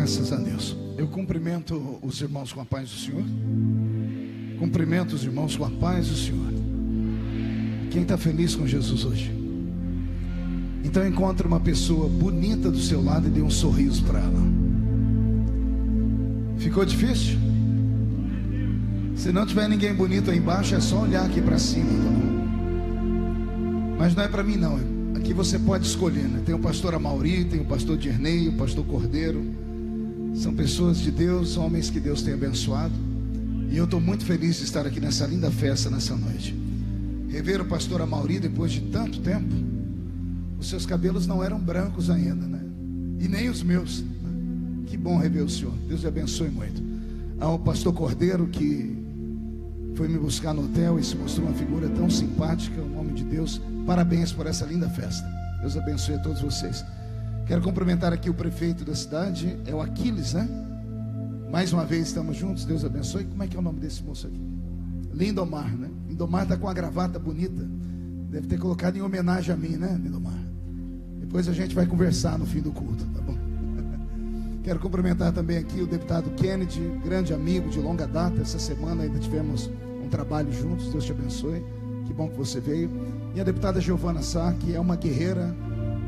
Graças a Deus. Eu cumprimento os irmãos com a paz do Senhor. Cumprimento os irmãos com a paz do Senhor. Quem está feliz com Jesus hoje? Então encontre uma pessoa bonita do seu lado e dê um sorriso para ela. Ficou difícil? Se não tiver ninguém bonito aí embaixo, é só olhar aqui para cima, tá bom? Mas não é para mim não. Aqui você pode escolher, né? Tem o pastor Amauri, tem o pastor Dirnei, o pastor Cordeiro. São pessoas de Deus, homens que Deus tem abençoado. E eu estou muito feliz de estar aqui nessa linda festa nessa noite. Rever o pastor Amauri depois de tanto tempo. Os seus cabelos não eram brancos ainda, né? E nem os meus, né? Que bom rever o senhor. Deus lhe abençoe muito. Ao pastor Cordeiro, que foi me buscar no hotel e se mostrou uma figura tão simpática, um homem de Deus. Parabéns por essa linda festa. Deus abençoe a todos vocês. Quero cumprimentar aqui o prefeito da cidade, é o Aquiles, né? Mais uma vez estamos juntos, Deus abençoe. Como é que é o nome desse moço aqui? Lindomar, né? Lindomar está com a gravata bonita. Deve ter colocado em homenagem a mim, né, Lindomar? Depois a gente vai conversar no fim do culto, tá bom? Quero cumprimentar também aqui o deputado Kennedy, grande amigo de longa data. Essa semana ainda tivemos um trabalho juntos, Deus te abençoe. Que bom que você veio. E a deputada Giovana Sá, que é uma guerreira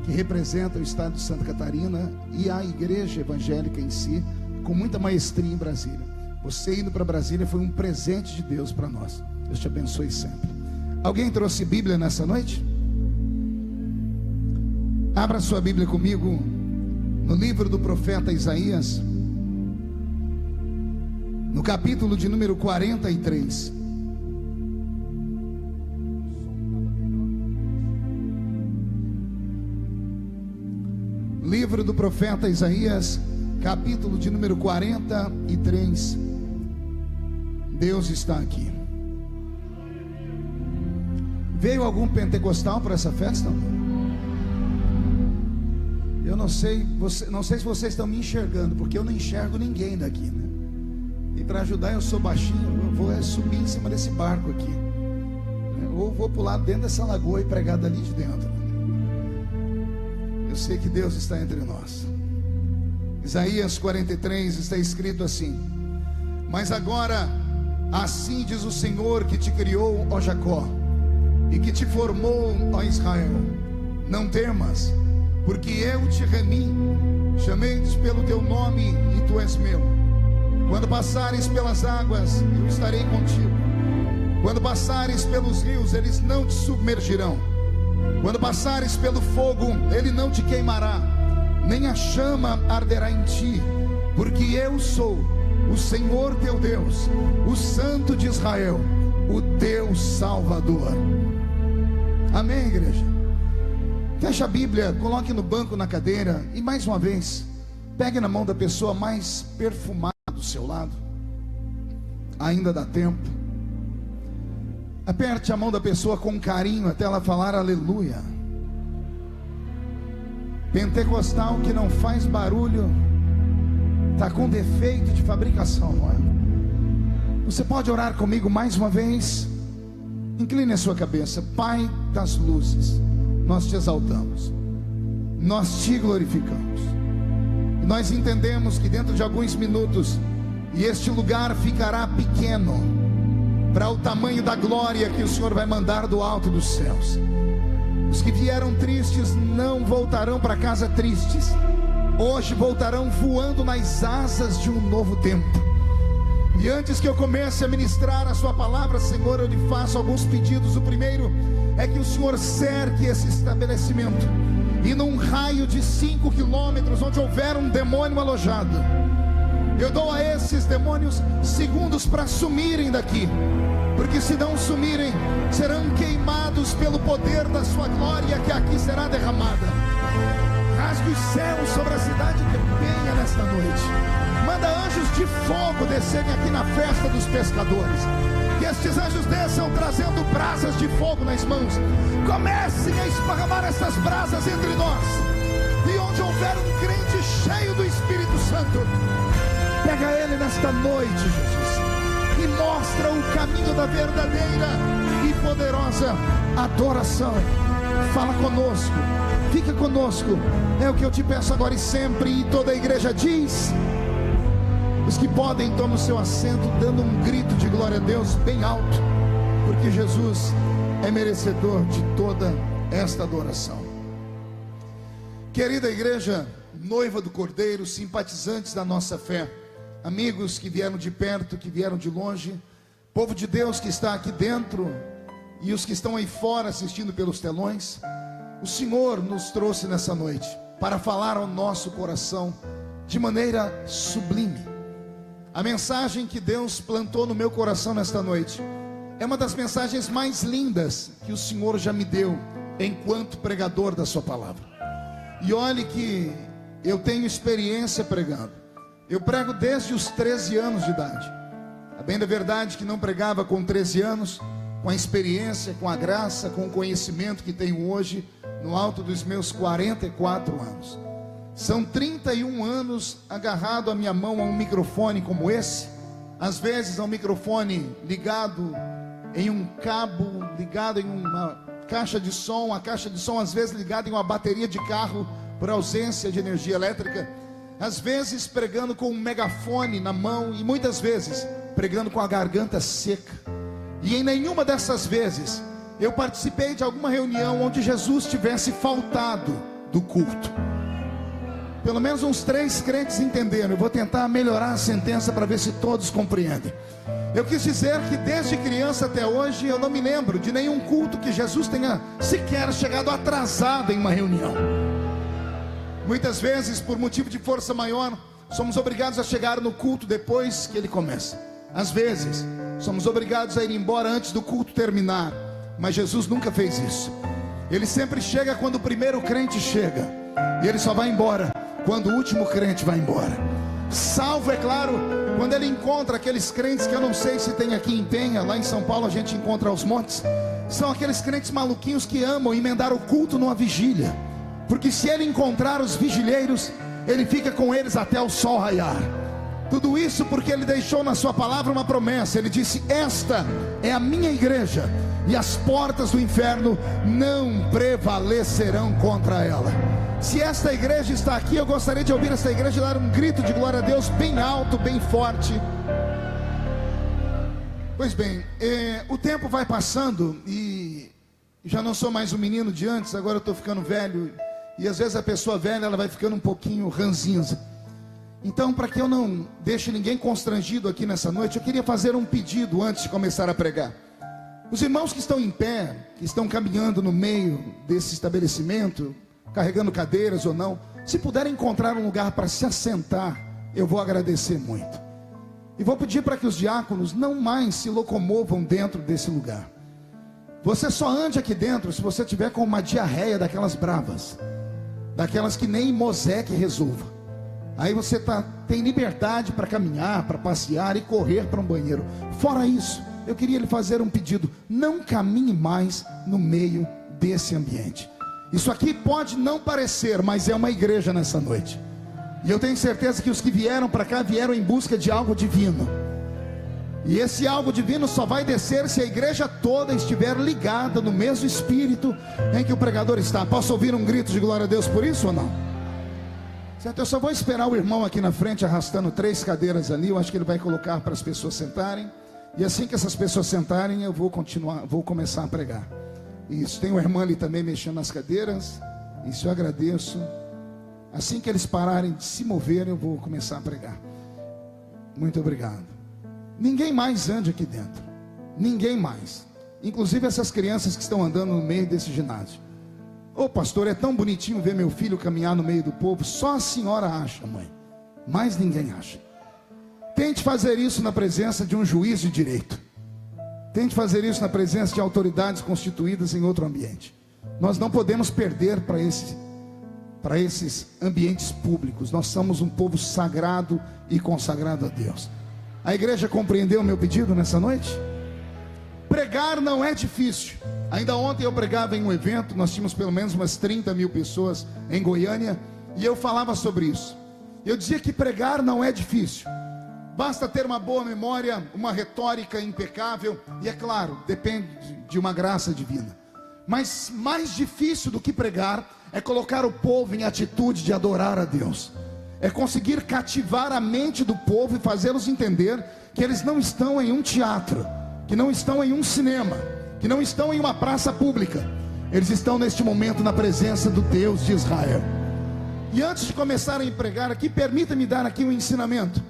que representa o estado de Santa Catarina e a igreja evangélica em si, com muita maestria em Brasília. Você indo para Brasília foi um presente de Deus para nós. Deus te abençoe sempre. Alguém trouxe Bíblia nessa noite? Abra sua Bíblia comigo no livro do profeta Isaías, no capítulo de número 43. Livro do profeta Isaías, capítulo de número 43. Deus está aqui. Veio algum pentecostal para essa festa? Eu não sei se vocês estão me enxergando, porque eu não enxergo ninguém daqui, né? E para ajudar, eu sou baixinho, eu vou subir em cima desse barco aqui, né? Ou vou pular dentro dessa lagoa e pregar dali de dentro. Eu sei que Deus está entre nós. Isaías 43 está escrito assim: mas agora, assim diz o Senhor que te criou, ó Jacó, e que te formou, ó Israel: não temas, porque eu te remi, chamei-te pelo teu nome e tu és meu. Quando passares pelas águas, eu estarei contigo. Quando passares pelos rios, eles não te submergirão. Quando passares pelo fogo, ele não te queimará, nem a chama arderá em ti, porque eu sou o Senhor teu Deus, o Santo de Israel, o teu Salvador. Amém, igreja? Feche a Bíblia, coloque no banco, na cadeira, e mais uma vez, pegue na mão da pessoa mais perfumada do seu lado. Ainda dá tempo. Aperte a mão da pessoa com carinho até ela falar aleluia. Pentecostal que não faz barulho está com defeito de fabricação, não é? Você pode orar comigo mais uma vez? Incline a sua cabeça. Pai das luzes, nós te exaltamos, nós te glorificamos. Nós entendemos que dentro de alguns minutos, e este lugar ficará pequeno para o tamanho da glória que o Senhor vai mandar do alto dos céus. Os que vieram tristes não voltarão para casa tristes. Hoje voltarão voando nas asas de um novo tempo. E antes que eu comece a ministrar a sua palavra, Senhor, eu lhe faço alguns pedidos. O primeiro é que o Senhor cerque esse estabelecimento, e num raio de 5 quilômetros, onde houver um demônio alojado, eu dou a esses demônios segundos para sumirem daqui, porque se não sumirem, serão queimados pelo poder da sua glória que aqui será derramada. Rasgue os céus sobre a cidade que venha nesta noite. Manda anjos de fogo descerem aqui na festa dos pescadores. Que estes anjos desçam trazendo brasas de fogo nas mãos. Comecem a esparramar essas brasas entre nós. E onde houver um crente cheio do Espírito Santo, pega ele nesta noite, Jesus, e mostra o caminho da verdadeira e poderosa adoração. Fala conosco, fica conosco. É o que eu te peço agora e sempre. E toda a igreja diz: os que podem, tomem o seu assento, dando um grito de glória a Deus bem alto, porque Jesus é merecedor de toda esta adoração. Querida igreja, noiva do Cordeiro, simpatizantes da nossa fé, amigos que vieram de perto, que vieram de longe, povo de Deus que está aqui dentro e os que estão aí fora assistindo pelos telões, o Senhor nos trouxe nessa noite para falar ao nosso coração de maneira sublime. A mensagem que Deus plantou no meu coração nesta noite é uma das mensagens mais lindas que o Senhor já me deu enquanto pregador da sua palavra. E olhe que eu tenho experiência pregando. Eu prego desde os 13 anos de idade. A bem da verdade que não pregava com 13 anos, com a experiência, com a graça, com o conhecimento que tenho hoje, no alto dos meus 44 anos. São 31 anos agarrado à minha mão a um microfone como esse, às vezes a um microfone ligado em um cabo, ligado em uma caixa de som, a caixa de som às vezes ligada em uma bateria de carro por ausência de energia elétrica, às vezes pregando com um megafone na mão e muitas vezes pregando com a garganta seca. E em nenhuma dessas vezes eu participei de alguma reunião onde Jesus tivesse faltado do culto. Pelo menos uns 3 crentes entenderam. Eu vou tentar melhorar a sentença para ver se todos compreendem. Eu quis dizer que desde criança até hoje eu não me lembro de nenhum culto que Jesus tenha sequer chegado atrasado em uma reunião. Muitas vezes, por motivo de força maior, somos obrigados a chegar no culto depois que ele começa. Às vezes, somos obrigados a ir embora antes do culto terminar. Mas Jesus nunca fez isso. Ele sempre chega quando o primeiro crente chega, e ele só vai embora quando o último crente vai embora. Salvo, é claro, quando ele encontra aqueles crentes que eu não sei se tem aqui em Penha. Lá em São Paulo a gente encontra aos montes. São aqueles crentes maluquinhos que amam emendar o culto numa vigília, porque se ele encontrar os vigilheiros, ele fica com eles até o sol raiar. Tudo isso porque ele deixou na sua palavra uma promessa. Ele disse: esta é a minha igreja, e as portas do inferno não prevalecerão contra ela. Se esta igreja está aqui, eu gostaria de ouvir esta igreja dar um grito de glória a Deus bem alto, bem forte. Pois bem, o tempo vai passando e já não sou mais o menino de antes. Agora eu estou ficando velho, e às vezes a pessoa velha, ela vai ficando um pouquinho ranzinza. Então, para que eu não deixe ninguém constrangido aqui nessa noite, eu queria fazer um pedido antes de começar a pregar. Os irmãos que estão em pé, que estão caminhando no meio desse estabelecimento, carregando cadeiras ou não, se puderem encontrar um lugar para se assentar, eu vou agradecer muito. E vou pedir para que os diáconos não mais se locomovam dentro desse lugar. Você só ande aqui dentro se você tiver com uma diarreia daquelas bravas, daquelas que nem Moseque resolva. Aí você tem liberdade para caminhar, para passear e correr para um banheiro. Fora isso, eu queria lhe fazer um pedido: não caminhe mais no meio desse ambiente. Isso aqui pode não parecer, mas é uma igreja nessa noite. E eu tenho certeza que os que vieram para cá vieram em busca de algo divino. E esse algo divino só vai descer se a igreja toda estiver ligada no mesmo espírito em que o pregador está. Posso ouvir um grito de glória a Deus por isso ou não? Certo, eu só vou esperar o irmão aqui na frente arrastando 3 cadeiras ali. Eu acho que ele vai colocar para as pessoas sentarem. E assim que essas pessoas sentarem, eu vou começar a pregar. Isso, tem o irmão ali também mexendo nas cadeiras. Isso eu agradeço. Assim que eles pararem de se mover, eu vou começar a pregar. Muito obrigado. Ninguém mais ande aqui dentro. Ninguém mais. Inclusive essas crianças que estão andando no meio desse ginásio. Ô pastor, é tão bonitinho ver meu filho caminhar no meio do povo. Só a senhora acha, mãe. Mais ninguém acha. Tente fazer isso na presença de um juiz de direito. Tente fazer isso na presença de autoridades constituídas em outro ambiente. Nós não podemos perder para esses ambientes públicos. Nós somos um povo sagrado e consagrado a Deus. A igreja compreendeu o meu pedido nessa noite? Pregar não é difícil. Ainda ontem eu pregava em um evento. Nós tínhamos pelo menos umas 30 mil pessoas em Goiânia, e eu falava sobre isso. Eu dizia que pregar não é difícil. Basta ter uma boa memória, uma retórica impecável, e é claro, depende de uma graça divina. Mas mais difícil do que pregar é colocar o povo em atitude de adorar a Deus, é conseguir cativar a mente do povo e fazê-los entender que eles não estão em um teatro, que não estão em um cinema, que não estão em uma praça pública. Eles estão neste momento na presença do Deus de Israel. E antes de começarem a pregar aqui, permita-me dar aqui um ensinamento.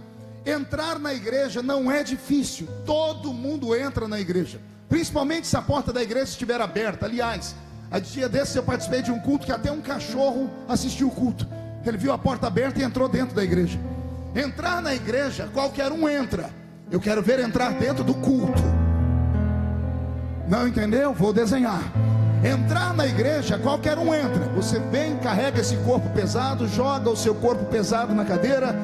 Entrar na igreja não é difícil, todo mundo entra na igreja, principalmente se a porta da igreja estiver aberta. Aliás, a dia desses eu participei de um culto que até um cachorro assistiu o culto. Ele viu a porta aberta e entrou dentro da igreja. Entrar na igreja, qualquer um entra. Eu quero ver entrar dentro do culto. Não entendeu? Vou desenhar. Entrar na igreja, qualquer um entra. Você vem, carrega esse corpo pesado, joga o seu corpo pesado na cadeira,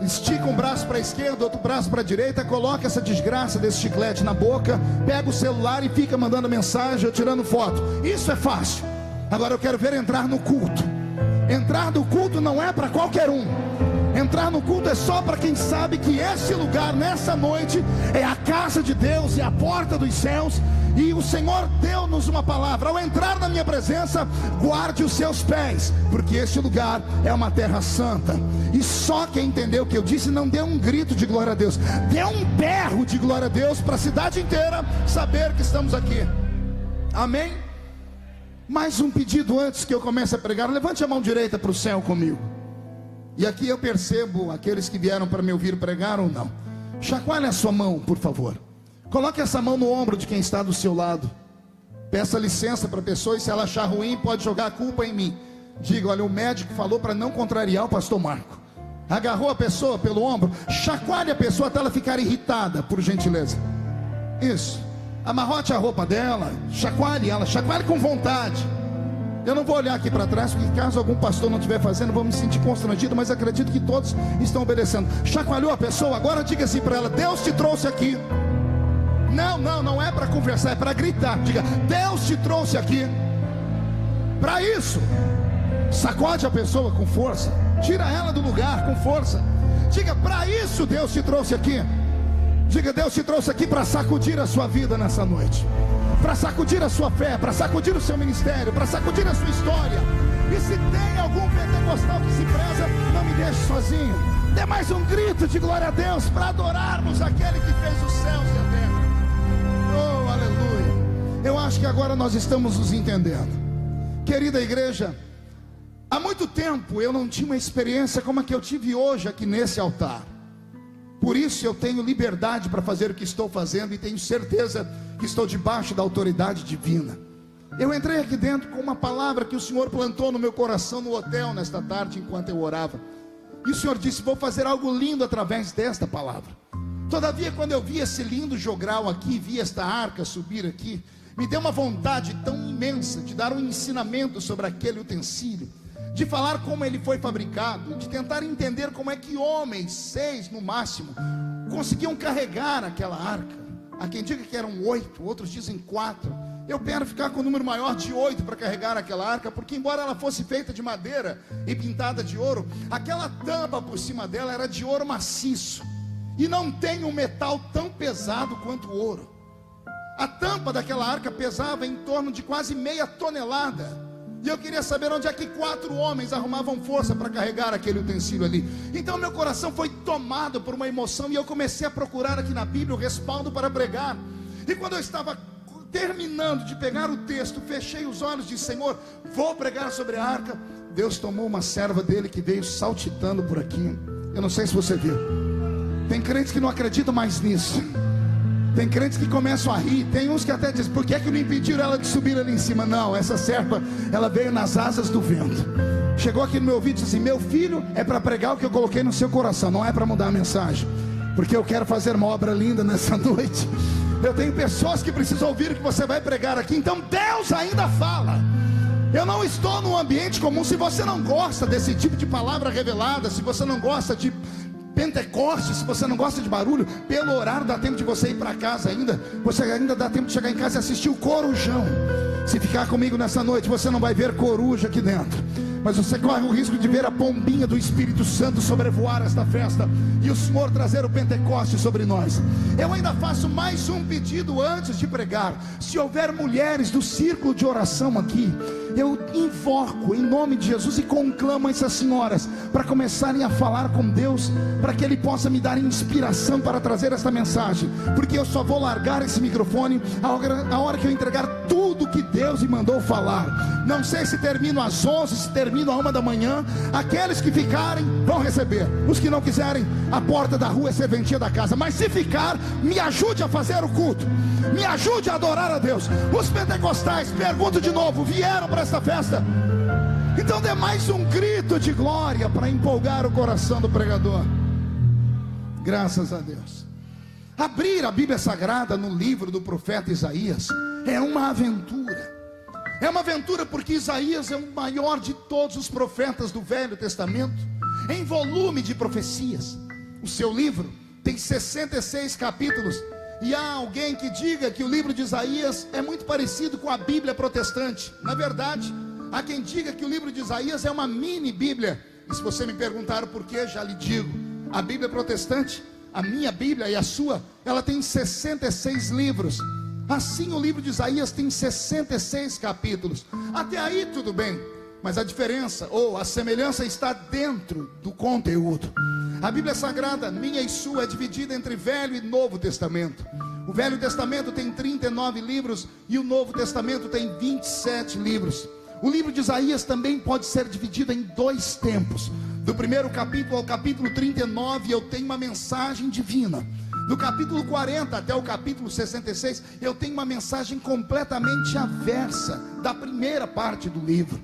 estica um braço para a esquerda, outro braço para a direita, coloca essa desgraça desse chiclete na boca, pega o celular e fica mandando mensagem ou tirando foto. Isso é fácil. Agora eu quero ver entrar no culto. Entrar no culto não é para qualquer um. Entrar no culto é só para quem sabe que esse lugar, nessa noite, é a casa de Deus, é a porta dos céus. E o Senhor deu-nos uma palavra: ao entrar na minha presença, guarde os seus pés, porque este lugar é uma terra santa. E só quem entendeu o que eu disse não deu um grito de glória a Deus, deu um berro de glória a Deus, para a cidade inteira saber que estamos aqui. Amém? Mais um pedido antes que eu comece a pregar. Levante a mão direita para o céu comigo. E aqui eu percebo aqueles que vieram para me ouvir pregar ou não. Chacoalhe a sua mão, por favor. Coloque essa mão no ombro de quem está do seu lado. Peça licença para a pessoa, e se ela achar ruim, pode jogar a culpa em mim. Diga: olha, o médico falou para não contrariar o pastor Marco. Agarrou a pessoa pelo ombro, chacoalhe a pessoa até ela ficar irritada, por gentileza. Isso. Amarrote a roupa dela, chacoalhe ela, chacoalhe com vontade. Eu não vou olhar aqui para trás, porque caso algum pastor não estiver fazendo, vou me sentir constrangido, mas acredito que todos estão obedecendo. Chacoalhou a pessoa, agora diga assim para ela: Deus te trouxe aqui. Não é para conversar, é para gritar. Diga: Deus te trouxe aqui para isso. Sacode a pessoa com força, tira ela do lugar com força. Diga: para isso Deus te trouxe aqui. Diga: Deus te trouxe aqui para sacudir a sua vida nessa noite, para sacudir a sua fé, para sacudir o seu ministério, para sacudir a sua história. E se tem algum pentecostal que se preza, não me deixe sozinho. Dê mais um grito de glória a Deus, para adorarmos aquele que fez os céus e a terra. Oh, aleluia. Eu acho que agora nós estamos nos entendendo. Querida igreja, há muito tempo eu não tinha uma experiência como a que eu tive hoje aqui nesse altar. Por isso eu tenho liberdade para fazer o que estou fazendo, e tenho certeza que estou debaixo da autoridade divina. Eu entrei aqui dentro com uma palavra que o Senhor plantou no meu coração no hotel nesta tarde, enquanto eu orava. E o Senhor disse: vou fazer algo lindo através desta palavra. Todavia, quando eu vi esse lindo jogral aqui, vi esta arca subir aqui, me deu uma vontade tão imensa de dar um ensinamento sobre aquele utensílio, de falar como ele foi fabricado, de tentar entender como é que homens, 6 no máximo, conseguiam carregar aquela arca. Há quem diga que eram 8, outros dizem 4. Eu quero ficar com o número maior de 8 para carregar aquela arca, porque embora ela fosse feita de madeira e pintada de ouro, aquela tampa por cima dela era de ouro maciço, e não tem um metal tão pesado quanto o ouro. A tampa daquela arca pesava em torno de quase meia tonelada. E eu queria saber onde é que 4 homens arrumavam força para carregar aquele utensílio ali. Então meu coração foi tomado por uma emoção, e eu comecei a procurar aqui na Bíblia o respaldo para pregar. E quando eu estava terminando de pegar o texto, fechei os olhos e disse: Senhor, vou pregar sobre a arca. Deus tomou uma serva dele que veio saltitando por aqui. Eu não sei se você viu. Tem crentes que não acreditam mais nisso. Tem crentes que começam a rir. Tem uns que até dizem: por que é que não impediram ela de subir ali em cima? Não, essa serpa, ela veio nas asas do vento. Chegou aqui no meu ouvido e disse assim: meu filho, é para pregar o que eu coloquei no seu coração, não é para mudar a mensagem, porque eu quero fazer uma obra linda nessa noite. Eu tenho pessoas que precisam ouvir o que você vai pregar aqui. Então Deus ainda fala. Eu não estou num ambiente comum. Se você não gosta desse tipo de palavra revelada, se você não gosta de Pentecoste, se você não gosta de barulho, pelo horário dá tempo de você ir para casa ainda. Você ainda dá tempo de chegar em casa e assistir o Corujão. Se ficar comigo nessa noite, você não vai ver coruja aqui dentro, mas você corre o risco de ver a pombinha do Espírito Santo sobrevoar esta festa, e o Senhor trazer o Pentecoste sobre nós. Eu ainda faço mais um pedido antes de pregar. Se houver mulheres do círculo de oração aqui, eu invoco em nome de Jesus e conclamo essas senhoras para começarem a falar com Deus, para que Ele possa me dar inspiração para trazer esta mensagem, porque eu só vou largar esse microfone a hora que eu entregar tudo que Deus me mandou falar. Não sei se termino às 11, se termino à 1 da manhã. Aqueles que ficarem vão receber, os que não quiserem, a porta da rua é serventia da casa. Mas se ficar, me ajude a fazer o culto, me ajude a adorar a Deus. Os pentecostais, pergunto de novo, vieram para esta festa? Então dê mais um grito de glória para empolgar o coração do pregador. Graças a Deus. Abrir a Bíblia Sagrada no livro do profeta Isaías é uma aventura. É uma aventura porque Isaías é o maior de todos os profetas do Velho Testamento, em volume de profecias. O seu livro tem 66 capítulos. E há alguém que diga que o livro de Isaías é muito parecido com a Bíblia protestante. Na verdade, há quem diga que o livro de Isaías é uma mini Bíblia. E se você me perguntar o porquê, já lhe digo. A Bíblia protestante, a minha Bíblia e a sua, ela tem 66 livros. Assim o livro de Isaías tem 66 capítulos. Até aí tudo bem, mas a diferença ou a semelhança está dentro do conteúdo. A Bíblia Sagrada, minha e sua, é dividida entre Velho e Novo Testamento. O Velho Testamento tem 39 livros e o Novo Testamento tem 27 livros. O livro de Isaías também pode ser dividido em 2 tempos. Do primeiro capítulo ao capítulo 39 eu tenho uma mensagem divina. Do capítulo 40 até o capítulo 66 eu tenho uma mensagem completamente aversa da primeira parte do livro.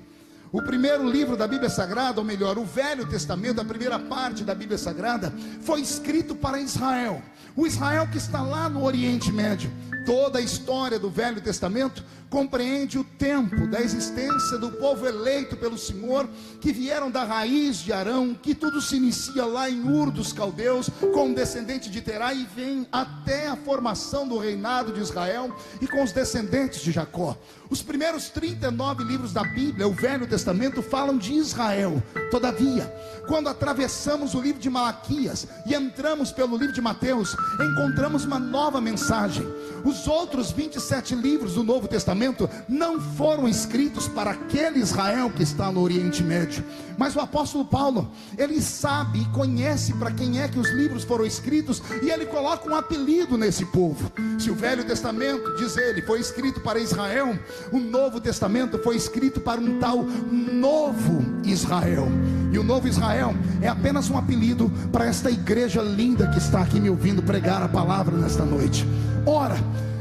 O primeiro livro da Bíblia Sagrada, ou melhor, o Velho Testamento, a primeira parte da Bíblia Sagrada, foi escrito para Israel. O Israel que está lá no Oriente Médio. Toda a história do Velho Testamento compreende o tempo da existência do povo eleito pelo Senhor, que vieram da raiz de Arão, que tudo se inicia lá em Ur dos Caldeus, com o descendente de Terá, e vem até a formação do reinado de Israel, e com os descendentes de Jacó. Os primeiros 39 livros da Bíblia, o Velho Testamento, falam de Israel. Todavia, quando atravessamos o livro de Malaquias e entramos pelo livro de Mateus, encontramos uma nova mensagem. Os outros 27 livros do Novo Testamento não foram escritos para aquele Israel que está no Oriente Médio, mas o apóstolo Paulo, ele sabe e conhece para quem é que os livros foram escritos, e ele coloca um apelido nesse povo. Se o Velho Testamento, diz ele, foi escrito para Israel, o Novo Testamento foi escrito para um tal Novo Israel. E o Novo Israel é apenas um apelido para esta igreja linda que está aqui me ouvindo pregar a palavra nesta noite. Ora,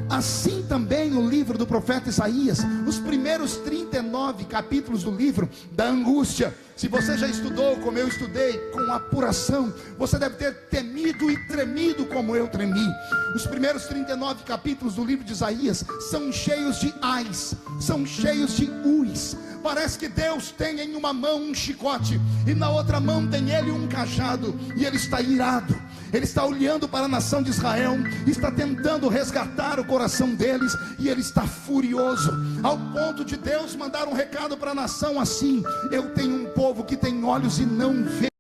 assim também no livro do profeta Isaías, os primeiros 39 capítulos do livro da angústia. Se você já estudou como eu estudei, com apuração, você deve ter temido e tremido como eu tremi. Os primeiros 39 capítulos do livro de Isaías são cheios de ais, são cheios de uis. Parece que Deus tem em uma mão um chicote e na outra mão tem ele um cajado, e ele está irado. Ele está olhando para a nação de Israel, está tentando resgatar o coração deles, e ele está furioso, ao ponto de Deus mandar um recado para a nação assim: eu tenho um povo que tem olhos e não vê.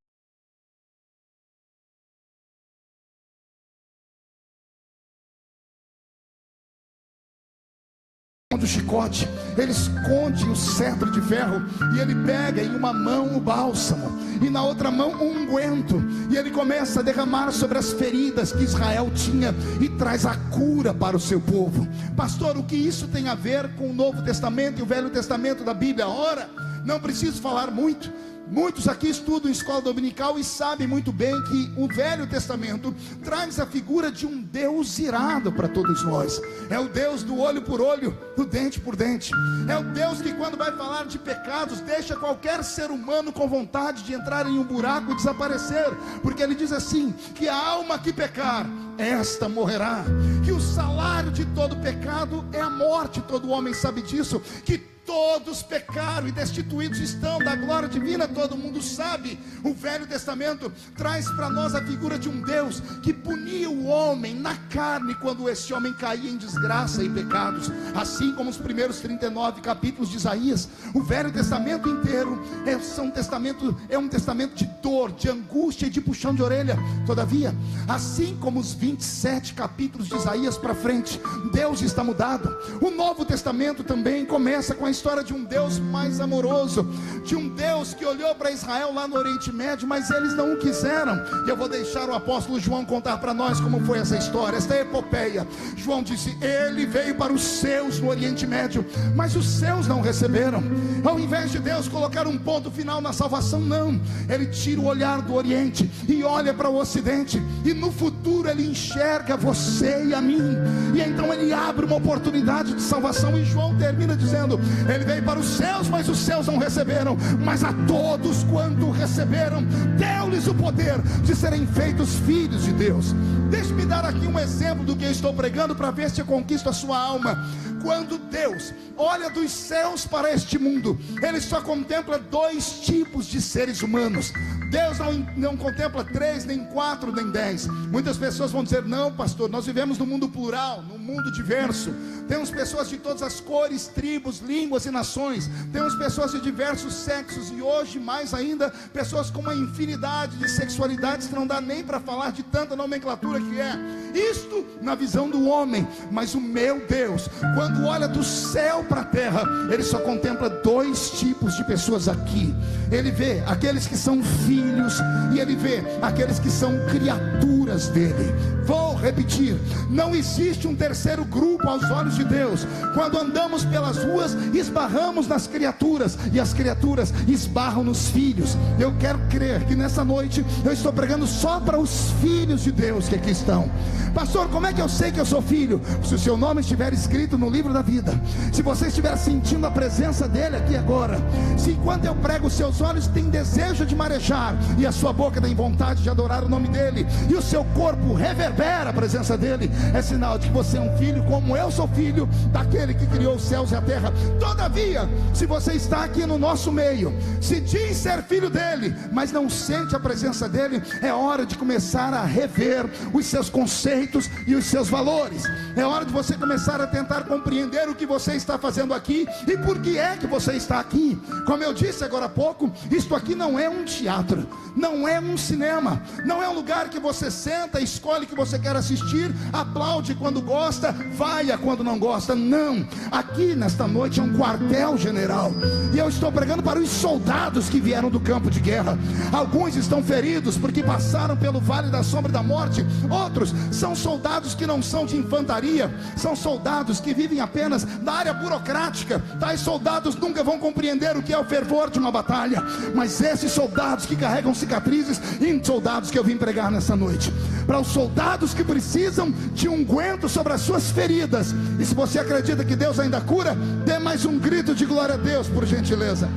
Do chicote, ele esconde o cetro de ferro, e ele pega em uma mão o bálsamo e na outra mão o unguento, e ele começa a derramar sobre as feridas que Israel tinha e traz a cura para o seu povo. Pastor, o que isso tem a ver com o Novo Testamento e o Velho Testamento da Bíblia? Ora, não preciso falar muito. Muitos aqui estudam em escola dominical e sabem muito bem que o Velho Testamento traz a figura de um Deus irado para todos nós. É o Deus do olho por olho, do dente por dente. É o Deus que, quando vai falar de pecados, deixa qualquer ser humano com vontade de entrar em um buraco e desaparecer, porque ele diz assim: que a alma que pecar, esta morrerá. Que o salário de todo pecado é a morte, todo homem sabe disso. Que todos pecaram e destituídos estão da glória divina, todo mundo sabe. O Velho Testamento traz para nós a figura de um Deus que punia o homem na carne quando esse homem caía em desgraça e pecados. Assim como os primeiros 39 capítulos de Isaías, o Velho Testamento inteiro é um testamento de dor, de angústia e de puxão de orelha. Todavia, assim como os 27 capítulos de Isaías para frente, Deus está mudado. O Novo Testamento também começa com a história de um Deus mais amoroso, de um Deus que olhou para Israel lá no Oriente Médio, mas eles não o quiseram. E eu vou deixar o apóstolo João contar para nós como foi essa história, esta epopeia. João disse: ele veio para os seus no Oriente Médio, mas os seus não receberam. Ao invés de Deus colocar um ponto final na salvação, não, ele tira o olhar do Oriente e olha para o Ocidente, e no futuro ele enxerga você e a mim, e então ele abre uma oportunidade de salvação. E João termina dizendo: ele veio para os seus, mas os seus não receberam, mas a todos quanto receberam, deu-lhes o poder de serem feitos filhos de Deus. Deixe-me dar aqui um exemplo do que eu estou pregando, para ver se eu conquisto a sua alma. Quando Deus olha dos céus para este mundo, ele só contempla dois tipos de seres humanos. Deus não contempla 3, nem 4, nem 10. Muitas pessoas vão dizer: não, pastor, nós vivemos num mundo plural, num mundo diverso. Temos pessoas de todas as cores, tribos, línguas e nações. Temos pessoas de diversos sexos, e hoje mais ainda, pessoas com uma infinidade de sexualidades que não dá nem para falar de tanta nomenclatura que é. Isto na visão do homem. Mas o meu Deus, quando olha do céu para a terra, ele só contempla dois tipos de pessoas aqui. Ele vê aqueles que são filhos, e ele vê aqueles que são criaturas dele. Vou repetir: não existe um terceiro grupo aos olhos de Deus. Quando andamos pelas ruas, esbarramos nas criaturas, e as criaturas esbarram nos filhos. Eu quero crer que nessa noite eu estou pregando só para os filhos de Deus que aqui estão. Pastor, como é que eu sei que eu sou filho? Se o seu nome estiver escrito no livro da vida, se você estiver sentindo a presença dele aqui agora, se enquanto eu prego os seus olhos têm desejo de marejar, e a sua boca tem vontade de adorar o nome dele, e o seu corpo reverbera a presença dele, é sinal de que você é um filho, como eu sou filho daquele que criou os céus e a terra. Todavia, se você está aqui no nosso meio, se diz ser filho dele, mas não sente a presença dele, é hora de começar a rever os seus conceitos e os seus valores. É hora de você começar a tentar compreender o que você está fazendo aqui, e por que é que você está aqui. Como eu disse agora há pouco, isto aqui não é um teatro, não é um cinema, não é um lugar que você senta, escolhe o que você quer assistir, aplaude quando gosta, vaia quando não gosta. Não, aqui nesta noite é um quartel-general, e eu estou pregando para os soldados que vieram do campo de guerra. Alguns estão feridos porque passaram pelo vale da sombra da morte, outros são soldados que não são de infantaria, são soldados que vivem apenas na área burocrática. Tais soldados nunca vão compreender o que é o fervor de uma batalha, mas esses soldados que carregam cicatrizes, e soldados que eu vim pregar nessa noite, para os soldados que precisam de unguento sobre as suas feridas. E se você acredita que Deus ainda cura, dê mais um grito de glória a Deus, por gentileza.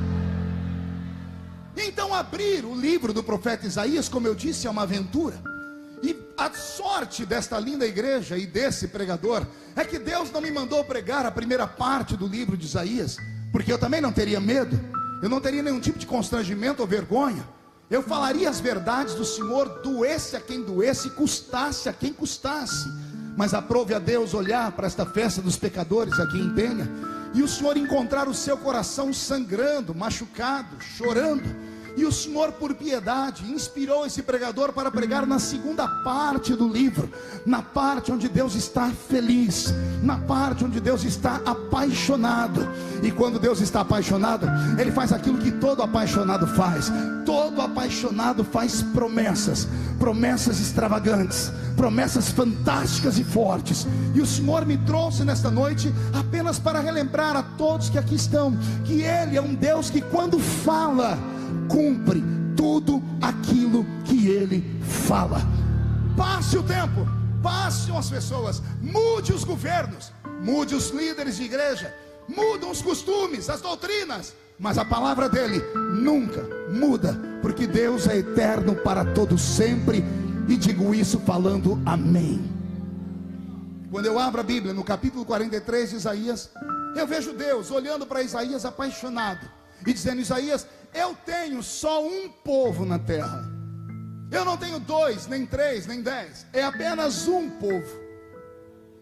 Então, abrir o livro do profeta Isaías, como eu disse, é uma aventura. E a sorte desta linda igreja e desse pregador é que Deus não me mandou pregar a primeira parte do livro de Isaías, porque eu também não teria medo, eu não teria nenhum tipo de constrangimento ou vergonha. Eu falaria as verdades do Senhor, doesse a quem doesse, custasse a quem custasse. Mas aprove a Deus olhar para esta festa dos pecadores aqui em Penha, e o Senhor encontrar o seu coração sangrando, machucado, chorando. E o Senhor, por piedade, inspirou esse pregador para pregar na segunda parte do livro, na parte onde Deus está feliz, na parte onde Deus está apaixonado. E quando Deus está apaixonado, Ele faz aquilo que todo apaixonado faz. Todo apaixonado faz promessas, promessas extravagantes, promessas fantásticas e fortes. E o Senhor me trouxe nesta noite apenas para relembrar a todos que aqui estão, que Ele é um Deus que, quando fala, cumpre tudo aquilo que Ele fala. Passe o tempo, passem as pessoas, mude os governos, mude os líderes de igreja, mudam os costumes, as doutrinas, mas a palavra dele nunca muda, porque Deus é eterno para todo sempre. E digo isso falando amém. Quando eu abro a Bíblia no capítulo 43 de Isaías, eu vejo Deus olhando para Isaías apaixonado e dizendo: Isaías, eu tenho só um povo na terra. Eu não tenho 2, nem 3, nem 10. É apenas um povo.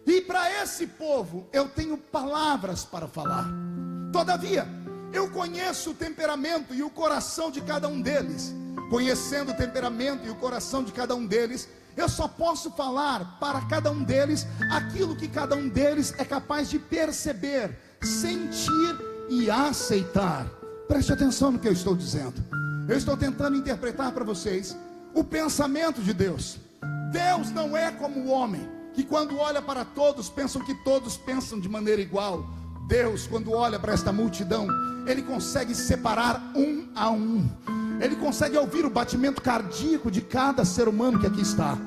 E para esse povo eu tenho palavras para falar. Todavia, eu conheço o temperamento e o coração de cada um deles. Conhecendo o temperamento e o coração de cada um deles, eu só posso falar para cada um deles aquilo que cada um deles é capaz de perceber, sentir e aceitar. Preste atenção no que eu estou dizendo. Eu estou tentando interpretar para vocês o pensamento de Deus. Deus não é como o homem, que quando olha para todos, pensam que todos pensam de maneira igual. Deus, quando olha para esta multidão, Ele consegue separar um a um. Ele consegue ouvir o batimento cardíaco de cada ser humano que aqui está.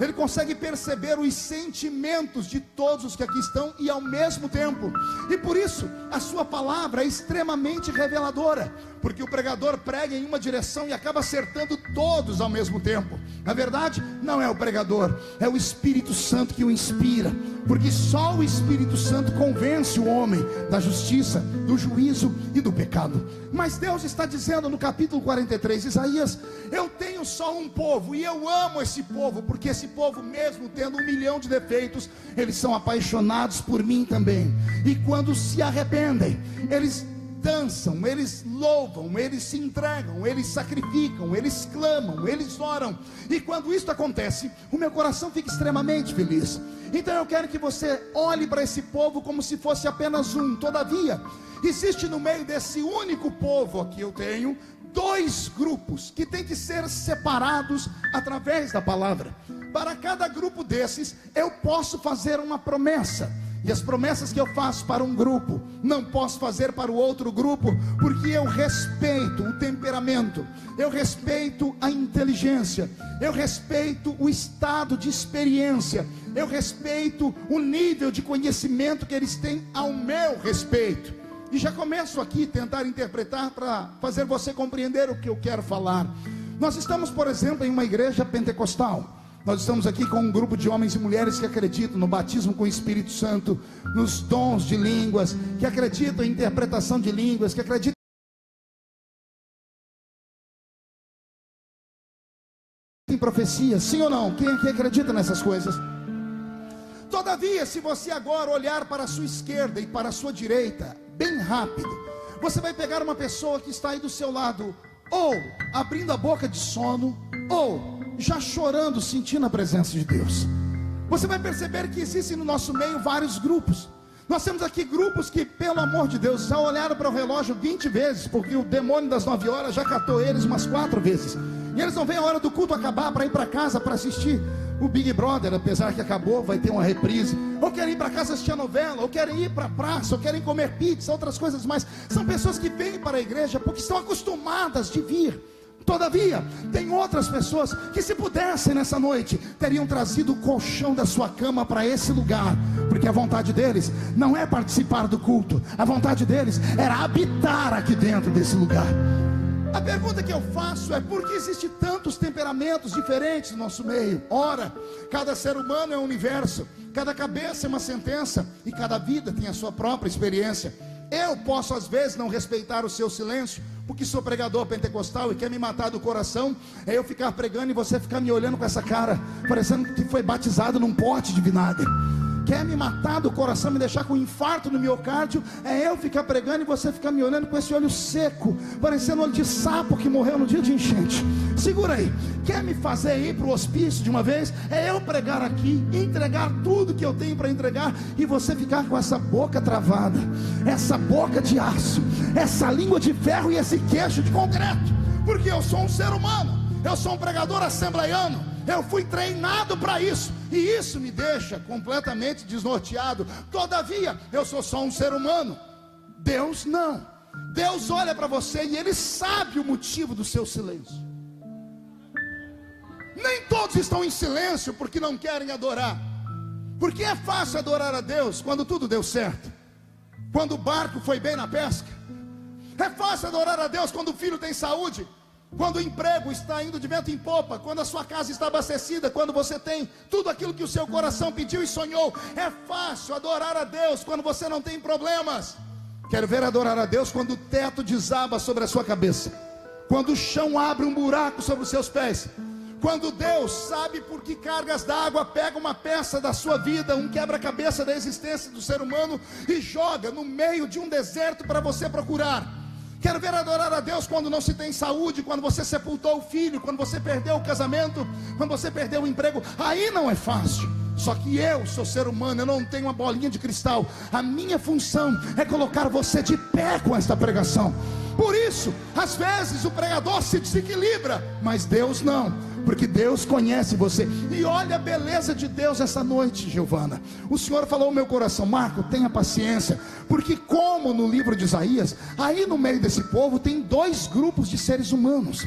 Ele consegue perceber os sentimentos de todos os que aqui estão e ao mesmo tempo. E por isso, a sua palavra é extremamente reveladora. Porque o pregador prega em uma direção e acaba acertando todos ao mesmo tempo. Na verdade, não é o pregador, é o Espírito Santo que o inspira. Porque só o Espírito Santo convence o homem da justiça, do juízo e do pecado. Mas Deus está dizendo no capítulo 43, Isaías: eu tenho só um povo e eu amo esse povo, porque esse povo, mesmo tendo 1 milhão de defeitos, eles são apaixonados por mim também. E quando se arrependem, eles dançam, eles louvam, eles se entregam, eles sacrificam, eles clamam, eles oram. E quando isso acontece, o meu coração fica extremamente feliz. Então eu quero que você olhe para esse povo como se fosse apenas um. Todavia, existe no meio desse único povo aqui eu tenho 2 grupos que têm que ser separados através da palavra. Para cada grupo desses eu posso fazer uma promessa. E as promessas que eu faço para um grupo, não posso fazer para o outro grupo, porque eu respeito o temperamento, eu respeito a inteligência, eu respeito o estado de experiência, eu respeito o nível de conhecimento que eles têm ao meu respeito. E já começo aqui a tentar interpretar para fazer você compreender o que eu quero falar. Nós estamos, por exemplo, em uma igreja pentecostal. Nós estamos aqui com um grupo de homens e mulheres que acreditam no batismo com o Espírito Santo, nos dons de línguas, que acreditam em interpretação de línguas, que acreditam em profecia. Sim ou não? Quem aqui acredita nessas coisas? Todavia, se você agora olhar para a sua esquerda e para a sua direita, bem rápido, você vai pegar uma pessoa que está aí do seu lado, ou abrindo a boca de sono, ou já chorando, sentindo a presença de Deus. Você vai perceber que existem no nosso meio vários grupos. Nós temos aqui grupos que, pelo amor de Deus, já olharam para o relógio 20 vezes, porque o demônio das 9 horas já catou eles umas 4 vezes. E eles não veem a hora do culto acabar para ir para casa para assistir o Big Brother, apesar que acabou, vai ter uma reprise. Ou querem ir para casa assistir a novela, ou querem ir para a praça, ou querem comer pizza, outras coisas mais. São pessoas que vêm para a igreja porque estão acostumadas de vir. Todavia, tem outras pessoas que, se pudessem nessa noite, teriam trazido o colchão da sua cama para esse lugar, porque a vontade deles não é participar do culto, a vontade deles era habitar aqui dentro desse lugar. A pergunta que eu faço é: por que existem tantos temperamentos diferentes no nosso meio? Ora, cada ser humano é um universo, cada cabeça é uma sentença, e cada vida tem a sua própria experiência. Eu posso às vezes não respeitar o seu silêncio, porque sou pregador pentecostal e quer me matar do coração. É eu ficar pregando e você ficar me olhando com essa cara, parecendo que foi batizado num pote de vinagre. Quer me matar do coração, me deixar com um infarto no miocárdio. É eu ficar pregando e você ficar me olhando com esse olho seco, parecendo olho de sapo que morreu no dia de enchente. Segura aí. Quer me fazer ir para o hospício de uma vez? É eu pregar aqui, entregar tudo que eu tenho para entregar, e você ficar com essa boca travada, essa boca de aço, essa língua de ferro e esse queixo de concreto. Porque eu sou um ser humano, eu sou um pregador assembleiano, eu fui treinado para isso, e isso me deixa completamente desnorteado. Todavia, eu sou só um ser humano. Deus não. Deus olha para você e Ele sabe o motivo do seu silêncio. Nem todos estão em silêncio porque não querem adorar. Porque é fácil adorar a Deus quando tudo deu certo, quando o barco foi bem na pesca. É fácil adorar a Deus quando o filho tem saúde, quando o emprego está indo de vento em popa, quando a sua casa está abastecida, quando você tem tudo aquilo que o seu coração pediu e sonhou. É fácil adorar a Deus quando você não tem problemas. Quero ver adorar a Deus quando o teto desaba sobre a sua cabeça, quando o chão abre um buraco sobre os seus pés, quando Deus sabe por que cargas d'água pega uma peça da sua vida, um quebra-cabeça da existência do ser humano, e joga no meio de um deserto para você procurar. Quero ver adorar a Deus quando não se tem saúde, quando você sepultou o filho, quando você perdeu o casamento, quando você perdeu o emprego. Aí não é fácil. Só que eu sou ser humano, eu não tenho uma bolinha de cristal. A minha função é colocar você de pé com esta pregação. Por isso, às vezes o pregador se desequilibra, mas Deus não, porque Deus conhece você. E olha a beleza de Deus essa noite, Giovana. O Senhor falou ao meu coração: Marco, tenha paciência, porque como no livro de Isaías, aí no meio desse povo tem dois grupos de seres humanos.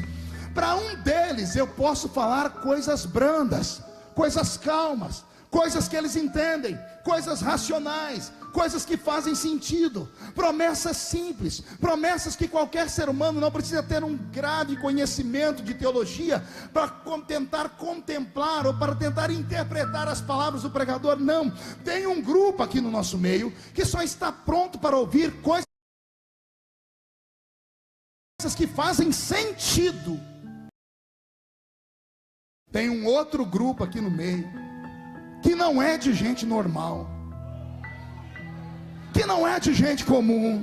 Para um deles eu posso falar coisas brandas, coisas calmas, coisas que eles entendem, coisas racionais, coisas que fazem sentido, promessas simples, promessas que qualquer ser humano não precisa ter um grave conhecimento de teologia para tentar contemplar ou para tentar interpretar as palavras do pregador. Não, tem um grupo aqui no nosso meio que só está pronto para ouvir coisas que fazem sentido. Tem um outro grupo aqui no meio que não é de gente normal, que não é de gente comum,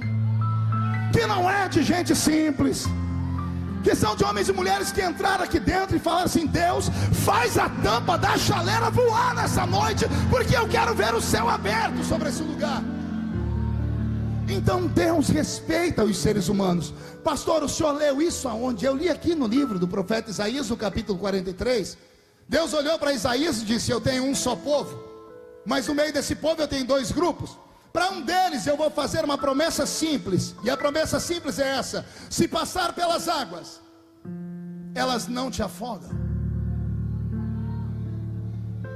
que não é de gente simples, que são de homens e mulheres que entraram aqui dentro e falaram assim: Deus, faz a tampa da chaleira voar nessa noite, porque eu quero ver o céu aberto sobre esse lugar. Então Deus respeita os seres humanos. Pastor, o senhor leu isso aonde? Eu li aqui no livro do profeta Isaías, no capítulo 43. Deus olhou para Isaías e disse: eu tenho um só povo, mas no meio desse povo eu tenho dois grupos. Para um deles eu vou fazer uma promessa simples, e a promessa simples é essa: se passar pelas águas, elas não te afogam.